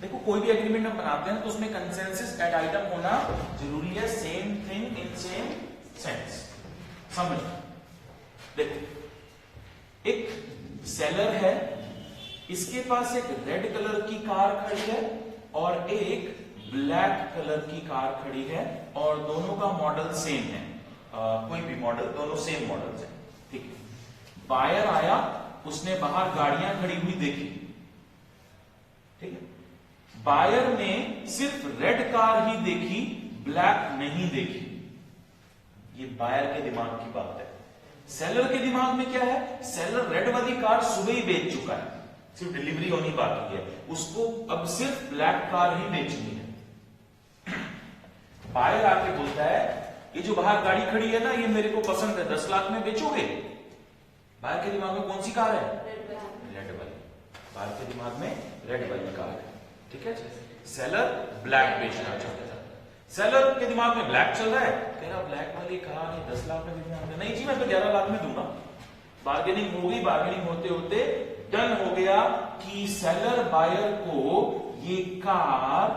देखो कोई भी एग्रीमेंट हम बनाते हैं तो उसमें कंसेंसस एट आइटम होना जरूरी है, same thing in same sense. समझ, देखो एक सेलर है, इसके पास एक रेड कलर की कार खड़ी है और एक ब्लैक कलर की कार खड़ी है और दोनों का मॉडल सेम है, कोई भी मॉडल, दोनों सेम मॉडल्स हैं। ठीक है, बायर आया, उसने बाहर गाड़ियां खड़ी हुई देखी, ठीक है, बायर ने सिर्फ रेड कार ही देखी, ब्लैक नहीं देखी। ये बायर के दिमाग की बात है। सेलर के दिमाग में क्या है? सेलर रेड वाली कार सुबह ही बेच चुका है, सिर्फ डिलीवरी होनी बाकी है, उसको अब सिर्फ ब्लैक कार ही बेचनी है। बायर आके बोलता है ये जो बाहर गाड़ी खड़ी है ना, ये मेरे को पसंद है, 10 लाख में बेचोगे? बायर के दिमाग में कौन सी कार है? रेड वाली। बायर के दिमाग में रेड वाली कार है, ठीक है। सेलर ब्लैक बेचना चाहता है, सेलर के दिमाग में ब्लैक चल रहा है, तेरा ब्लैक वाली कार 10 लाख में बेचना, नहीं जी मैं तो 11 लाख में दूंगा। बार्गेनिंग हो गई, बार्गेनिंग होते होते डन हो गया कि सेलर बायर को ये कार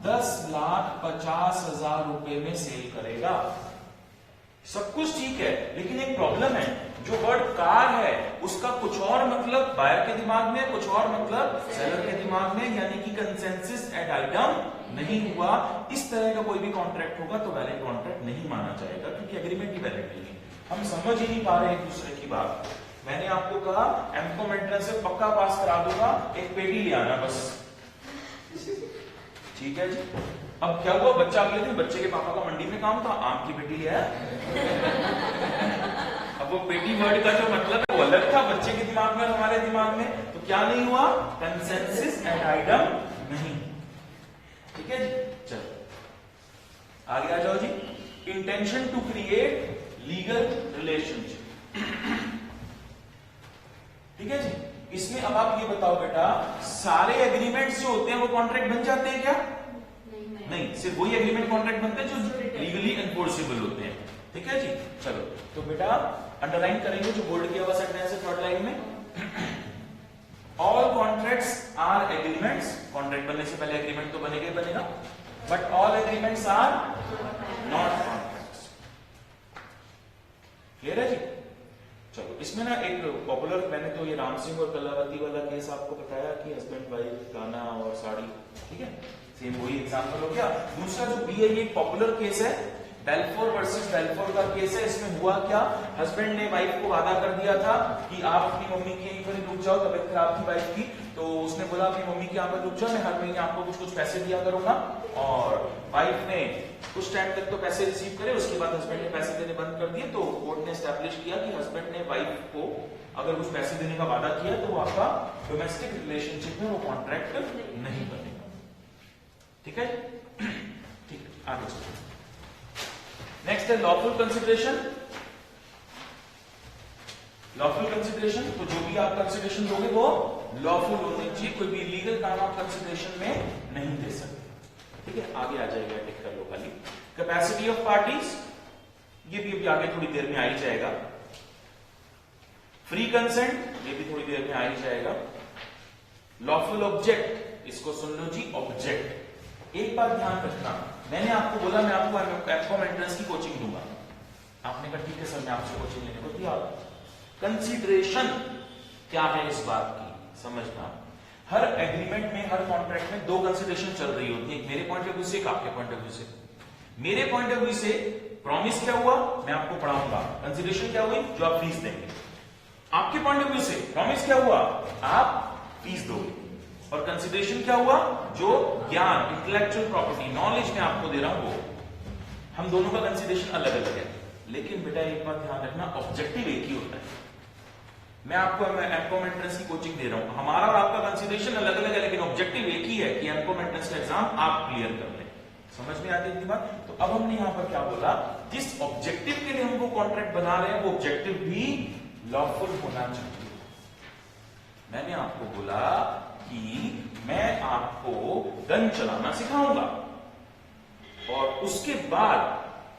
10,50,000 रुपए में सेल करेगा। सब कुछ ठीक है, लेकिन एक प्रॉब्लम है, जो वर्ड कार है उसका कुछ और मतलब बायर के दिमाग में, कुछ और मतलब सेलर के दिमाग में, यानी कि कंसेंसस एट आइटम नहीं हुआ। इस तरह का कोई भी कॉन्ट्रैक्ट होगा तो वैलिड कॉन्ट्रैक्ट नहीं माना जाएगा, क्योंकि एग्रीमेंट ही वैलिड नहीं है। हम समझ ही नहीं पा रहे एक दूसरे की बात। मैंने आपको कहा एमकॉम एंट्रेंस से पक्का पास करा दूंगा, एक पेटी ले आना बस, ठीक है जी। अब क्या हुआ, बच्चा अगले दिन, बच्चे के पापा का मंडी में काम था, आम की पेटी ले आया। अब वो पेटी वर्ड का जो मतलब है वो अलग था बच्चे के दिमाग में और हमारे दिमाग में, तो क्या नहीं हुआ, कंसेंसस एड आइटम नहीं। ठीक है जी, चलो आगे आ जाओ जी। Intention to create legal relationship. ठीक है जी, इसमें अब आप ये बताओ बेटा, सारे एग्रीमेंट्स जो होते हैं वो कॉन्ट्रैक्ट बन जाते हैं क्या? नहीं, सिर्फ वही एग्रीमेंट कॉन्ट्रैक्ट बनते हैं जो लीगली एनफोर्सेबल होते हैं। ठीक है जी, चलो तो बेटा अंडरलाइन करेंगे जो बोल्ड किया हुआ सेंटेंस है थर्ड लाइन में। All contracts are agreements, contract बनने से पहले एग्रीमेंट तो बनेगा ही बनेगा, but all agreements are not contracts. Clear है जी? चलो इसमें ना एक पॉपुलर, मैंने तो ये राम सिंह और कलावती वाला केस आपको बताया कि हस्बैंड वाइफ गाना और साड़ी, ठीक है, सेम वही एग्जांपल हो गया। दूसरा जो भी है ये पॉपुलर केस है, बेल्फोर वर्सेस बेल्फोर का केस है। इसमें हुआ क्या, हस्बैंड ने वाइफ को वादा कर दिया था कि आप अपनी मम्मी की यहीं पर रुक जाओ, तबीयत खराब थी वाइफ की, तो उसने बोला अपनी मम्मी की यहाँ पर रुक जाओ, मैं हर महीने आपको कुछ कुछ पैसे दिया करूंगा। और वाइफ ने कुछ टाइम तक तो पैसे रिसीव करे, उसके बाद हस्बैंड ने पैसे देने बंद कर दिए। तो कोर्ट ने एस्टैब्लिश किया कि हस्बैंड ने वाइफ को अगर कुछ पैसे देने का वादा किया तो वो आपका डोमेस्टिक रिलेशनशिप में वो कॉन्ट्रैक्ट नहीं बनेगा। ठीक है, ठीक, आगे चलो। नेक्स्ट है लॉफुल कंसिडरेशन। लॉफुल कंसिडरेशन, तो जो भी आप कंसिडरेशन दोगे वो लॉफुल होनी चाहिए, कोई भी इलीगल काम आप कंसिडरेशन में नहीं दे सकते। ठीक है, आगे आ जाएगा, टिक कर लो खाली। कैपेसिटी ऑफ पार्टीज, ये भी अभी आगे थोड़ी देर में आ ही जाएगा। फ्री कंसेंट, ये भी थोड़ी देर में आ ही जाएगा। लॉफुल ऑब्जेक्ट, इसको सुन लो जी, ऑब्जेक्ट। एक बात ध्यान रखना, मैंने आपको बोला मैं आपको एफकॉम एंट्रेंस की कोचिंग दूंगा, आपने कहा ठीक है सर मैं आपसे कोचिंग लेने को तैयार। कंसीडरेशन क्या है इस बात की समझना। हर एग्रीमेंट में, हर कॉन्ट्रैक्ट में दो कंसीडरेशन चल रही होती है, एक मेरे पॉइंट ऑफ व्यू से, एक आपके पॉइंट ऑफ व्यू से। मेरे पॉइंट ऑफ व्यू से प्रॉमिस क्या हुआ, मैं आपको पढ़ाऊंगा, कंसीडरेशन क्या हुई, जो आप फीस देंगे। आपके पॉइंट ऑफ व्यू से प्रॉमिस क्या हुआ, आप फीस दोगे, और कंसीडरेशन क्या हुआ, जो ज्ञान, इंटेलेक्चुअल प्रॉपर्टी, नॉलेज में आपको दे रहा हूं वो। हम दोनों का कंसीडरेशन अलग अलग है, लेकिन बेटा एक बात ध्यान रखना, ऑब्जेक्टिव एक ही होता है। मैं आपको एमकॉम एंट्रेंस की कोचिंग दे रहा हूं, हमारा और आपका कंसीडरेशन अलग अलग है, लेकिन ऑब्जेक्टिव एक ही है कि एमकॉम एंट्रेंस का एग्जाम आप क्लियर कर लें। समझ में आती है बात? तो अब हमने यहां पर क्या बोला, जिस ऑब्जेक्टिव के लिए हम वो कॉन्ट्रैक्ट बना रहे हैं वो ऑब्जेक्टिव भी लॉफुल होना चाहिए। मैंने आपको बोला कि मैं आपको गन चलाना सिखाऊंगा और उसके बाद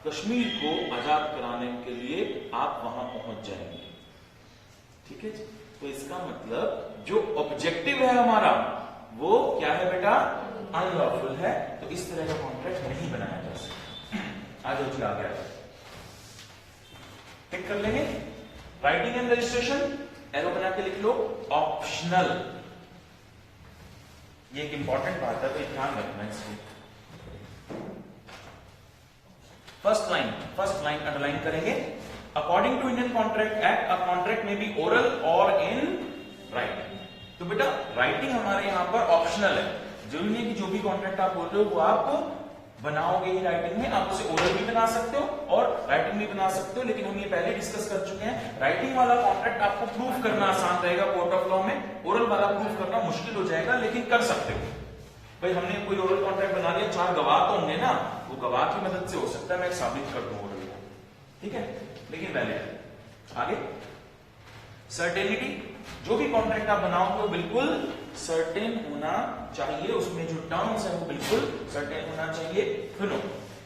कश्मीर को आजाद कराने के लिए आप वहां पहुंच जाएंगे। ठीक है जी, तो इसका मतलब जो ऑब्जेक्टिव है हमारा वो क्या है बेटा, अनलॉफुल है, तो इस तरह का कॉन्ट्रैक्ट नहीं बनाया जा सकता। आ जाओ जी, आगे आ जाओ, टिक कर लेंगे। राइटिंग एंड रजिस्ट्रेशन, एरो बना के लिख लो, ऑप्शनल। ये एक इंपॉर्टेंट बात है, तो ध्यान रखना इसको। फर्स्ट लाइन अंडरलाइन करेंगे। According to Indian contract act, a contract may be oral or in writing. तो बेटा राइटिंग हमारे यहां पर ऑप्शनल है, जरूरी नहीं कि जो भी कॉन्ट्रैक्ट आप बोल रहे हो वो आप बनाओगे ही राइटिंग में, आप उसे ओरल भी बना सकते हो और राइटिंग भी बना सकते हो, लेकिन हम ये पहले डिस्कस कर चुके हैं, राइटिंग वाला कॉन्ट्रैक्ट आपको प्रूफ करना आसान रहेगा कोर्ट ऑफ लॉ में, ओरल वाला प्रूफ करना मुश्किल हो जाएगा, लेकिन कर सकते हो। भाई हमने कोई ओरल कॉन्ट्रैक्ट बना लिया, 4 गवाह तो होंगे ना, वो गवाह की मदद से हो सकता है मैं साबित कर दूं ओरल को, ठीक है, लेकिन वैलिड। आगे सर्टेनिटी, जो भी कॉन्ट्रैक्ट आप बनाओगे वो बिल्कुल सर्टेन होना चाहिए, उसमें जो टर्म्स है वो बिल्कुल सर्टेन होना चाहिए। सुनो,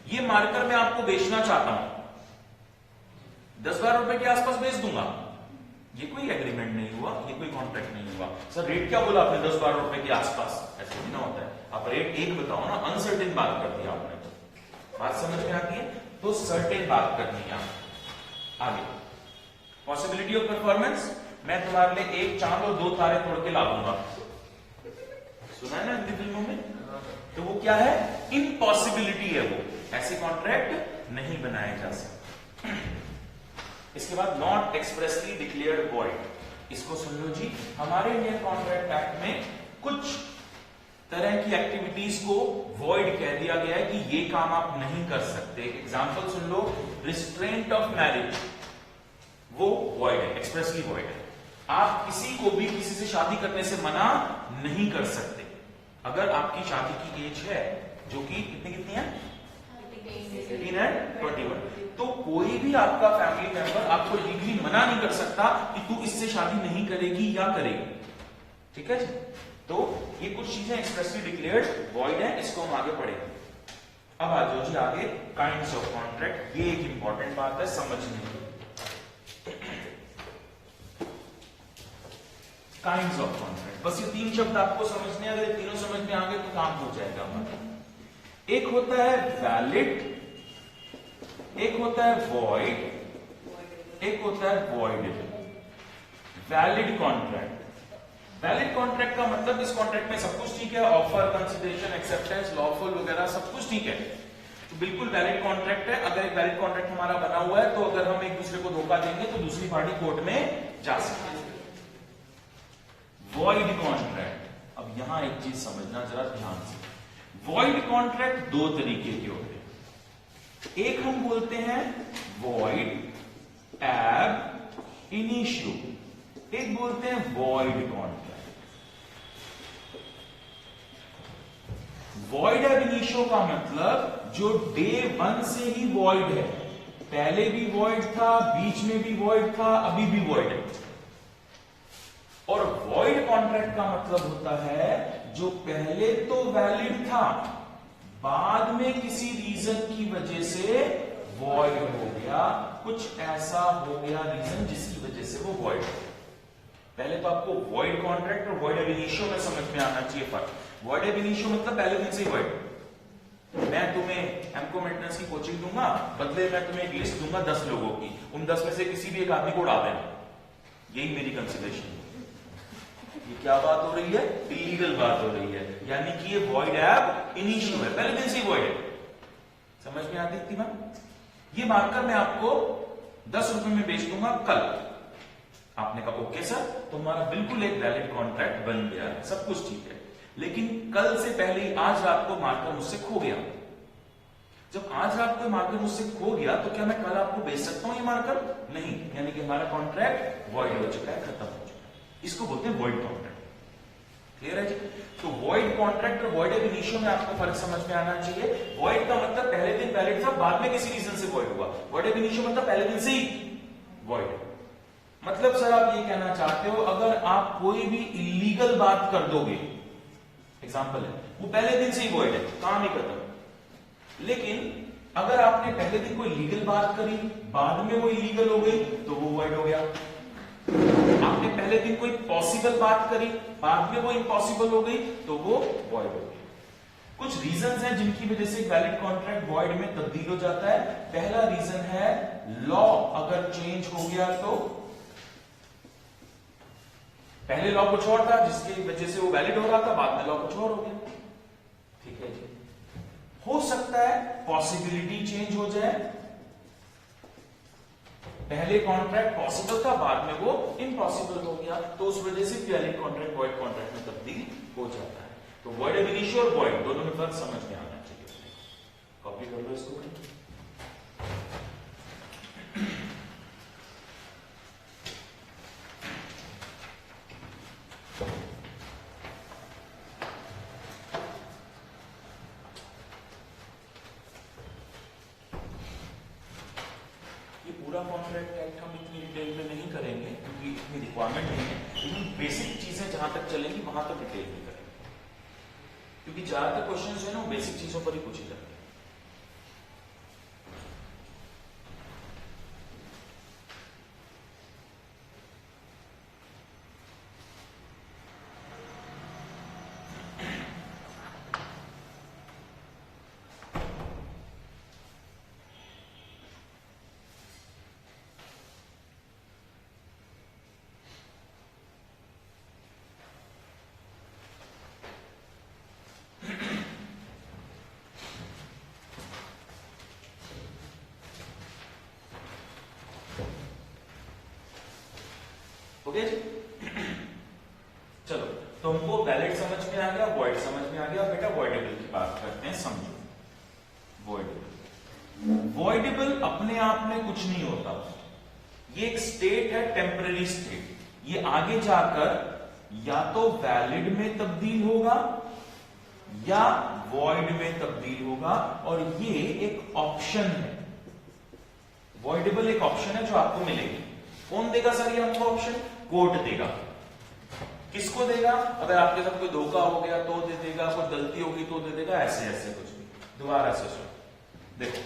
ये मार्कर मैं आपको बेचना चाहता हूं, 10,000 रुपए के आसपास बेच दूंगा, ये कोई एग्रीमेंट नहीं हुआ, ये कोई कॉन्ट्रैक्ट नहीं हुआ। सर रेट क्या बोला आपने, 10,000 रुपए के आसपास, ऐसे भी ना होता है, आप रेट एक बताओ ना, अनसर्टेन बात कर दी आपने, तो बात समझ में आती है, तो सर्टेन बात करनी है आप। आगे पॉसिबिलिटी ऑफ परफॉर्मेंस, मैं तुम्हारे लिए 1 चांद और 2 तारे तोड़ के ला दूंगा, सुना है ना हिंदी फिल्मों में, तो वो क्या है, इम्पॉसिबिलिटी है, वो ऐसे कॉन्ट्रैक्ट नहीं बनाए जा सकते। इसके बाद नॉट एक्सप्रेसली डिक्लेयर्ड वॉइड, इसको सुन लो जी, हमारे इंडियन कॉन्ट्रैक्ट एक्ट में कुछ तरह की एक्टिविटीज को वॉइड कह दिया गया है कि ये काम आप नहीं कर सकते। Example soon low, restraint of marriage, वो वॉइड है, एक्सप्रेसली वॉइड है। आप किसी को भी किसी से शादी करने से मना नहीं कर सकते। अगर आपकी शादी की एज है जो कि कितनी है 18 and 21, तो कोई भी आपका फैमिली मेंबर आपको लीगली मना नहीं कर सकता कि तू इससे शादी नहीं करेगी या करेगी। ठीक है जी। तो ये कुछ चीजें एक्सप्रेसली डिक्लेयर्ड वॉइड है, इसको हम आगे पढ़ेंगे। अब आ जाओ जी आगे, काइंड्स ऑफ कॉन्ट्रैक्ट। ये एक इंपॉर्टेंट बात है समझने की। काइंड्स ऑफ कॉन्ट्रैक्ट, बस ये 3 शब्द आपको समझने, अगर ये तीनों समझ में आ गए तो काम हो जाएगा हमारा। एक होता है वैलिड, एक होता है वॉइड, एक होता है voidable. Valid contract, valid contract का मतलब इस कॉन्ट्रैक्ट में सब कुछ ठीक है, ऑफर, कंसिडरेशन, एक्सेप्टेंस, लॉफुल वगैरह सब कुछ ठीक है, तो बिल्कुल वैलिड कॉन्ट्रैक्ट है। अगर एक वैलिड कॉन्ट्रैक्ट हमारा बना हुआ है तो अगर हम एक दूसरे को धोखा देंगे तो दूसरी पार्टी कोर्ट में जा सकती है। वॉइड कॉन्ट्रैक्ट, अब यहां एक चीज समझना जरा ध्यान से। वॉइड कॉन्ट्रैक्ट 2 तरीके के होते हैं। एक हम बोलते हैं वॉइड एब इनिशियो, एक बोलते हैं वॉइड कॉन्ट्रैक्ट। वॉइड एब इनिशियो का मतलब जो डे 1 से ही वॉइड है, पहले भी वॉइड था, बीच में भी वॉइड था, अभी भी वॉइड है। और वॉइड कॉन्ट्रैक्ट का मतलब होता है जो पहले तो वैलिड था, बाद में किसी रीजन की वजह से वॉइड हो गया, कुछ ऐसा हो गया रीजन जिसकी वजह से वो वॉइड हो गया। पहले तो आपको वॉइड कॉन्ट्रैक्ट और वॉइड एब इनिशियो में समझ में आना चाहिए फर्क। वॉइड एब इनिशियो मतलब पहले दिन से ही वॉइड। मैं तुम्हें एमको मेंटेनेंस की कोचिंग दूंगा, बदले मैं तुम्हें एक लिस्ट दूंगा 10 लोगों की, उन 10 में से किसी भी एक आदमी को उड़ा देना, यही मेरी कंसिडरेशन है। ये क्या बात हो रही है? इलीगल बात हो रही है, यानी कि ये वॉइड एब इनिशियो है, पहले दिन से ही वॉइड है। समझ में आती थी मैम? ये मार्कर मैं आपको 10 रुपए में बेच दूंगा कल। आपने कहा ओके सर, तो हमारा बिल्कुल एक वैलिड कॉन्ट्रैक्ट बन गया है, सब कुछ ठीक है। लेकिन कल से पहले ही आज रात को मार्कर मुझसे खो गया। जब आज रात को मार्कर मुझसे खो गया तो क्या मैं कल आपको बेच सकता हूं ये मार्कर? नहीं, यानी कि हमारा कॉन्ट्रैक्ट वॉइड हो चुका है, खत्म हो चुका है। इसको बोलते हैं वॉइड कॉन्ट्रैक्ट। क्लियर है जी? तो वॉइड कॉन्ट्रैक्ट और वॉइड एब इनिशियो में आपको फर्क समझ में आना चाहिए। वॉइड का मतलब पहले दिन वैलिड था, बाद में किसी रीजन से वॉइड हुआ। वॉइड एब इनिशियो मतलब पहले दिन से ही वॉइड। मतलब सर आप ये कहना चाहते हो अगर आप कोई भी इलीगल बात कर दोगे, एग्जांपल है, वो पहले दिन से ही वॉइड है, काम ही खत्म। लेकिन अगर आपने पहले दिन कोई लीगल बात करी, बाद में वो इलीगल हो गई, तो वो वॉइड हो गया। आपने पहले दिन कोई पॉसिबल बात करी, बाद में वो इम्पॉसिबल हो गई, तो वो वॉइड हो गई। कुछ रीजंस हैं जिनकी वजह से वैलिड कॉन्ट्रैक्ट वॉइड में तब्दील हो जाता है। पहला रीजन है लॉ अगर चेंज हो गया तो। पहले लॉ कुछ और था जिसकी वजह से वो वैलिड हो रहा था, बाद में लॉ कुछ और हो गया। ठीक है जी। हो सकता है पॉसिबिलिटी चेंज हो जाए, पहले कॉन्ट्रैक्ट पॉसिबल था, बाद में वो इम्पॉसिबल हो गया, तो उस वजह से वैलिड कॉन्ट्रैक्ट वॉइड कॉन्ट्रैक्ट में तब्दील हो जाता है। तो वॉइड एब इनिशियो और वॉइड दोनों में फर्क समझ में आना चाहिए। कॉपी कर लो इसको। पूरा कॉन्ट्रैक्ट एक्ट हम इतनी डिटेल में नहीं करेंगे क्योंकि इतनी रिक्वायरमेंट नहीं है, लेकिन बेसिक चीजें जहां तक चलेंगी वहां तक डिटेल में करेंगे, क्योंकि ज्यादातर क्वेश्चन जो है ना वो बेसिक चीजों पर ही पूछे जाते हैं। ओके जी? चलो, तो हमको वैलिड समझ में आ गया, वॉइड समझ में आ गया। बेटा वॉइडेबल की बात करते हैं, समझो। वॉइडेबल, वॉइडेबल अपने आप में कुछ नहीं होता। ये एक स्टेट है, टेम्पररी स्टेट, ये आगे जाकर या तो वैलिड में तब्दील होगा या वॉइड में तब्दील होगा, और ये एक ऑप्शन है, वॉइडेबल एक ऑप्शन है जो आपको मिलेगी। कौन देगा सर ये हमको ऑप्शन? कोर्ट देगा। किसको देगा? अगर आपके साथ कोई धोखा हो गया तो दे देगा, कोई गलती होगी तो दे देगा, ऐसे ऐसे कुछ भी। दोबारा से सुनो, देखो,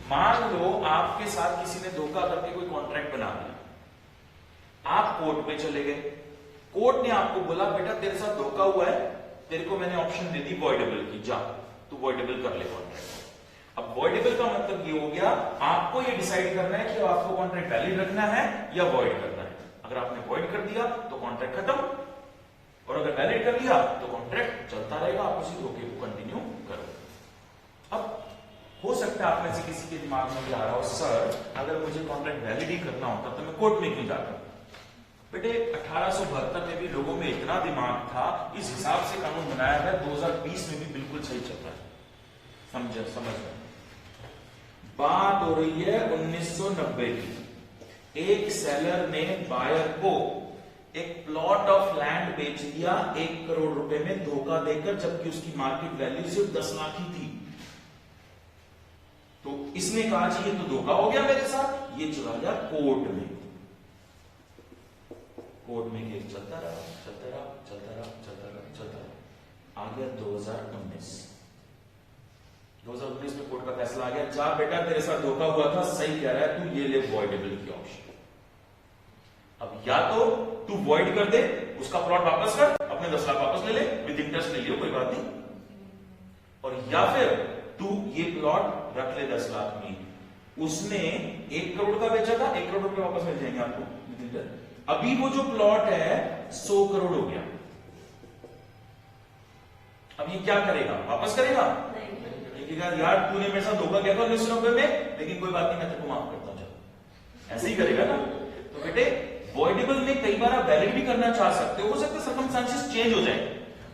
मान लो आपके साथ किसी ने धोखा करके कोई कॉन्ट्रैक्ट बना दिया, आप कोर्ट में चले गए, कोर्ट ने आपको बोला बेटा तेरे साथ धोखा हुआ है, तेरे को मैंने ऑप्शन दे दी वॉइडेबल की, जा तू वॉइडेबल कर ले कॉन्ट्रैक्ट। अब वॉइडेबल का मतलब ये हो गया, आपको ये डिसाइड करना है कि आपको कॉन्ट्रैक्ट वैलिड रखना है या वॉइड करना है। अगर आपने वॉइड कर दिया तो कॉन्ट्रैक्ट खत्म, और अगर वैलिड कर लिया तो कॉन्ट्रैक्ट चलता रहेगा, आप उसी धोखे को कंटिन्यू करो। अब हो सकता है आप में से किसी के दिमाग में भी आ रहा हो, सर अगर मुझे कॉन्ट्रैक्ट वैलिड ही करना होता तो मैं कोर्ट में क्यों जाता? बेटे 1872 में भी लोगों में इतना दिमाग था, इस हिसाब से कानून बनाया गया, 2020 में भी बिल्कुल सही चल रहा है। समझ में बात हो रही है 1990 की। एक सेलर ने बायर को एक प्लॉट ऑफ लैंड बेच दिया 1 करोड़ रुपए में धोखा देकर, जबकि उसकी मार्केट वैल्यू सिर्फ 10 लाख ही थी। तो इसने कहा जी ये तो धोखा हो गया मेरे साथ, ये चला गया कोर्ट में। कोर्ट में केस चलता रहा, आ गया 2019 में कोर्ट का फैसला आ गया, जा बेटा तेरे साथ धोखा हुआ था, सही कह रहा है तू, ये ले वॉइडेबल की ऑप्शन। अब या तो तू वॉइड कर दे, उसका प्लॉट वापस कर, अपने 10 लाख वापस ले ले, विद इंटरेस्ट ले लियो, कोई बात नहीं, और या फिर तू ये प्लॉट रख ले 10 लाख में। उसने 1 करोड़ का बेचा था, 1 करोड़ रुपए वापस मिल जाएंगे आपको विद इंटरेस्ट। अभी वो जो प्लॉट है 100 करोड़ हो गया, अब ये क्या करेगा? वापस करेगा? यार तूने मेरे साथ धोखा किया था 1990 में, लेकिन कोई बात नहीं, मैं तेरे को माफ करता हूं, ऐसे ही करेगा ना। तो बेटे वॉइडेबल में कई बार आप वैलिड भी करना चाह सकते हो सकता है सर्कमस्टेंसेस चेंज हो जाए,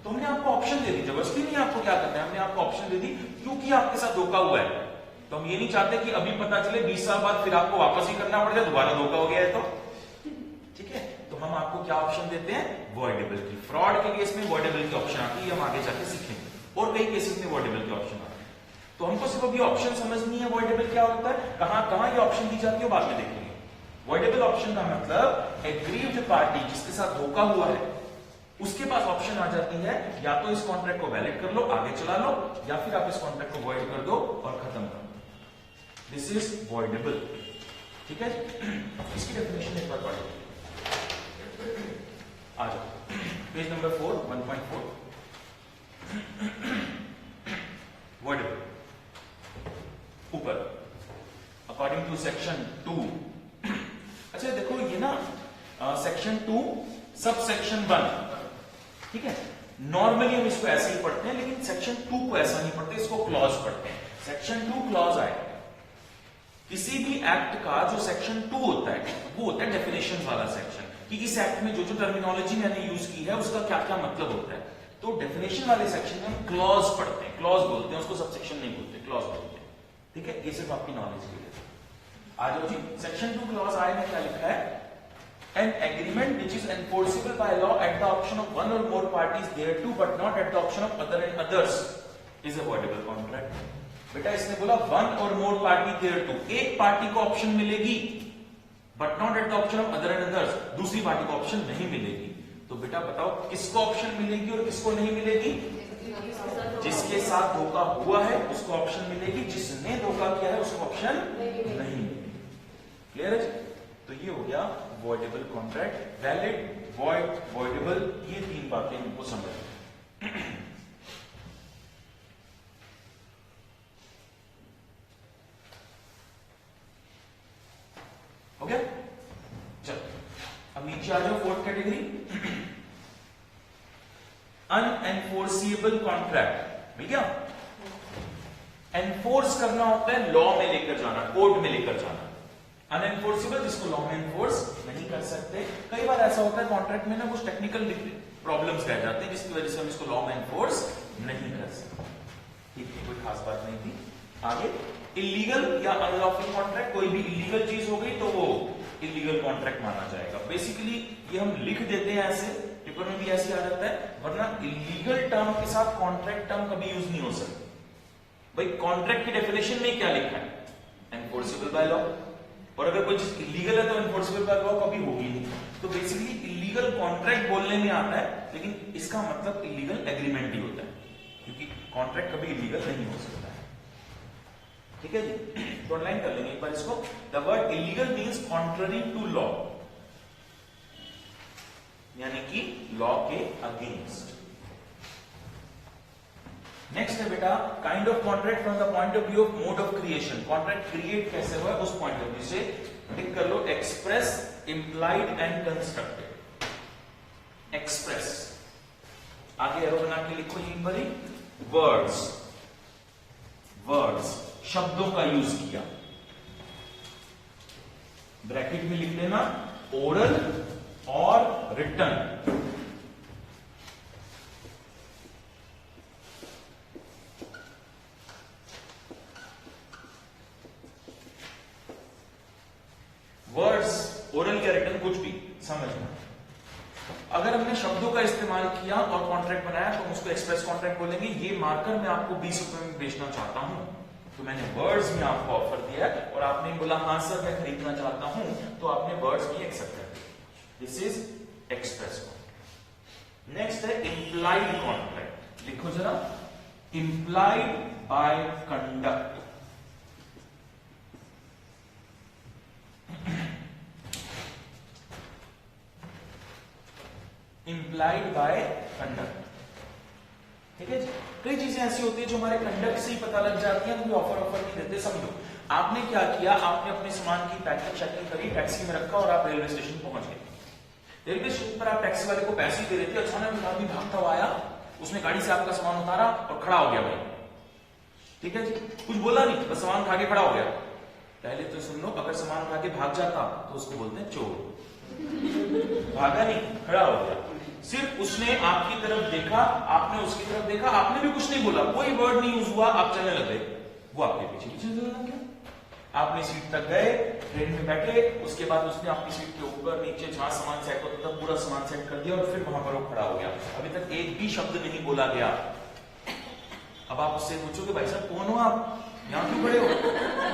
तो हमने आपको ऑप्शन दे दी, जबरदस्ती नहीं आपको क्या करना है, हमने आपको ऑप्शन दे दी क्योंकि आपके साथ धोखा हुआ है। तो हम ये नहीं चाहते कि अभी पता चले 20 साल बाद फिर आपको वापस ही करना पड़ जाए, दोबारा धोखा हो गया है तो, ठीक है। तो हम आपको क्या ऑप्शन देते हैं? वॉइडेबल की। फ्रॉड के केस में वॉइडेबल की ऑप्शन आती है, हम आगे जाके सीखेंगे, और कई केसेस में वॉइडेबल की ऑप्शन आती है। तो हमको सिर्फ अभी ऑप्शन समझनी है, वॉइडेबल क्या होता है, कहां कहां ये ऑप्शन दी जाती है, बाद में देखेंगे। वॉइडेबल ऑप्शन का मतलब एग्रीव्ड पार्टी जिसके साथ धोखा हुआ है, उसके पास ऑप्शन आ जाती है, या तो इस कॉन्ट्रैक्ट को वैलिड कर लो, आगे चला लो, या फिर आप इस कॉन्ट्रैक्ट को वॉइड कर दो और खत्म कर दो। दिस इज वॉइडेबल, ठीक है। इसकी डेफिनेशन एक बार पढ़ो, आ जाओ पेज नंबर 4 1.4। वॉइडेबल ऊपर अकॉर्डिंग टू सेक्शन 2। अच्छा देखो ये ना सेक्शन 2 सब सेक्शन 1, ठीक है। नॉर्मली हम इसको ऐसे ही पढ़ते हैं, लेकिन सेक्शन 2 को ऐसा नहीं पढ़ते, इसको क्लॉज पढ़ते हैं। सेक्शन 2 क्लॉज आए, किसी भी एक्ट का जो सेक्शन 2 होता है वो होता है डेफिनेशन वाला सेक्शन, कि इस एक्ट में जो जो टर्मिनोलॉजी मैंने यूज की है उसका क्या क्या मतलब होता है। तो डेफिनेशन वाले सेक्शन में हम क्लॉज पढ़ते हैं, क्लॉज बोलते हैं उसको, सब सेक्शन नहीं बोलते, क्लॉज बोलते हैं, ठीक है। ये सिर्फ आपकी नॉलेज के लिए। आ जाओ जी, सेक्शन 2 क्लॉज आए में क्या लिखा है? An agreement which is enforceable by law at the option of one or more parties thereto but not at the option of other and others is a voidable contract. बेटा इसने बोला one or more party thereto, एक party को option मिलेगी, but not at the option of other and others, दूसरी party को option नहीं मिलेगी। तो बेटा बताओ किसको ऑप्शन मिलेगी और किसको नहीं मिलेगी? जिसके साथ धोखा हुआ है उसको ऑप्शन मिलेगी, जिसने धोखा किया है उसको ऑप्शन नहीं मिलेगी। क्लियर है? तो ये हो गया voidable contract. Valid, void, voidable, ये 3 बातें इनको समझ। हो गया? चलो अब नीचे आ जाओ, 4th कैटेगरी अनएनफोर्सिबल कॉन्ट्रैक्ट। मिल गया? एनफोर्स करना होता है लॉ में लेकर जाना, कोर्ट में लेकर जाना। अनएनफोर्सिबल जिसको लॉ में एनफोर्स नहीं कर सकते। कई बार ऐसा होता है कॉन्ट्रैक्ट में ना कुछ टेक्निकल प्रॉब्लम्स रह जाते हैं जिसकी वजह से हम इसको लॉ में एनफोर्स नहीं कर सकते, ठीक है, कोई खास बात नहीं थी। आगे इलीगल या अनलॉफुल कॉन्ट्रैक्ट, कोई भी इलीगल चीज हो गई तो वो इलीगल कॉन्ट्रैक्ट माना जाएगा। बेसिकली ये हम लिख देते हैं ऐसे, पेपर में भी ऐसे आ जाता है, वरना इलीगल टर्म के साथ कॉन्ट्रैक्ट टर्म कभी यूज नहीं हो सकती। भाई कॉन्ट्रैक्ट की डेफिनेशन में क्या लिखा है? एनफोर्सेबल बाय लॉ, और अगर कोई चीज इलीगल है तो एनफोर्सेबल बाय लॉ कभी होगी नहीं। तो बेसिकली इलीगल कॉन्ट्रैक्ट बोलने में आता है, लेकिन इसका मतलब इलीगल एग्रीमेंट ही होता है, क्योंकि कॉन्ट्रैक्ट कभी इलीगल नहीं हो सकता है। ठीक है जी, तो ऑनलाइन कर लेंगे एक बार इसको। The word illegal means contrary to law, यानी कि लॉ के अगेंस्ट। नेक्स्ट है बेटा kind of contract from the point of view of mode of creation. Contract create कैसे हुआ उस पॉइंट ऑफ व्यू से टिक कर लो। Express, implied and constructed. Express, आगे एरो बना के लिखो यहीं पर ही, वर्ड्स, वर्ड्स शब्दों का यूज किया, ब्रैकेट में लिख लेना ओरल और रिटन। वर्ड्स, ओरल या रिटन, कुछ भी समझना। अगर हमने शब्दों का इस्तेमाल किया और कॉन्ट्रैक्ट बनाया तो हम उसको एक्सप्रेस कॉन्ट्रैक्ट बोलेंगे। ये मार्कर मैं आपको 20 रुपए में बेचना चाहता हूं, तो मैंने वर्ड्स में आपको ऑफर दिया और आपने बोला हाँ सर मैं खरीदना चाहता हूं, तो आपने वर्ड्स में एक्सेप्ट कर दिया। This is express contract. Next है इंप्लाइड कॉन्ट्रैक्ट। लिखो जरा, implied by conduct. Implied by conduct. ठीक है जी, कई चीजें ऐसी होती है जो हमारे कंडक्ट से ही पता लग जाती है, कोई ऑफर नहीं देते। समझो आपने क्या किया, आपने अपने सामान की पैकिंग चेकिंग करी, टैक्सी में रखा और आप रेलवे स्टेशन पहुंच गए। रेलवे स्टेशन पर आप टैक्सी वाले को पैसे दे रहे थे, अचानक एक आदमी भागता हुआ आया, उसने गाड़ी से आपका सामान उतारा और खड़ा हो गया भाई। ठीक है जी, कुछ बोला नहीं, बस सामान उठा के खड़ा हो गया। पहले तो सुन लो, अगर सामान उठा के भाग जाता तो उसको बोलते हैं चोर। भागा नहीं, खड़ा हो गया। सिर्फ उसने आपकी तरफ देखा, आपने उसकी तरफ देखा, आपने भी कुछ नहीं बोला, कोई वर्ड नहीं यूज हुआ, आप चलने लगे, वो आपके पीछे पीछे चलने लग गया। आपने सीट तक गए, ट्रेन में बैठे, उसके बाद उसने आपकी सीट के ऊपर नीचे जहां सामान सेट होता था पूरा सामान सेट कर दिया और फिर वहां पर वो खड़ा हो गया। अभी तक एक भी शब्द नहीं बोला गया। अब आप उससे पूछोगे भाई साहब कौन हो आप, यहां क्यों खड़े हो?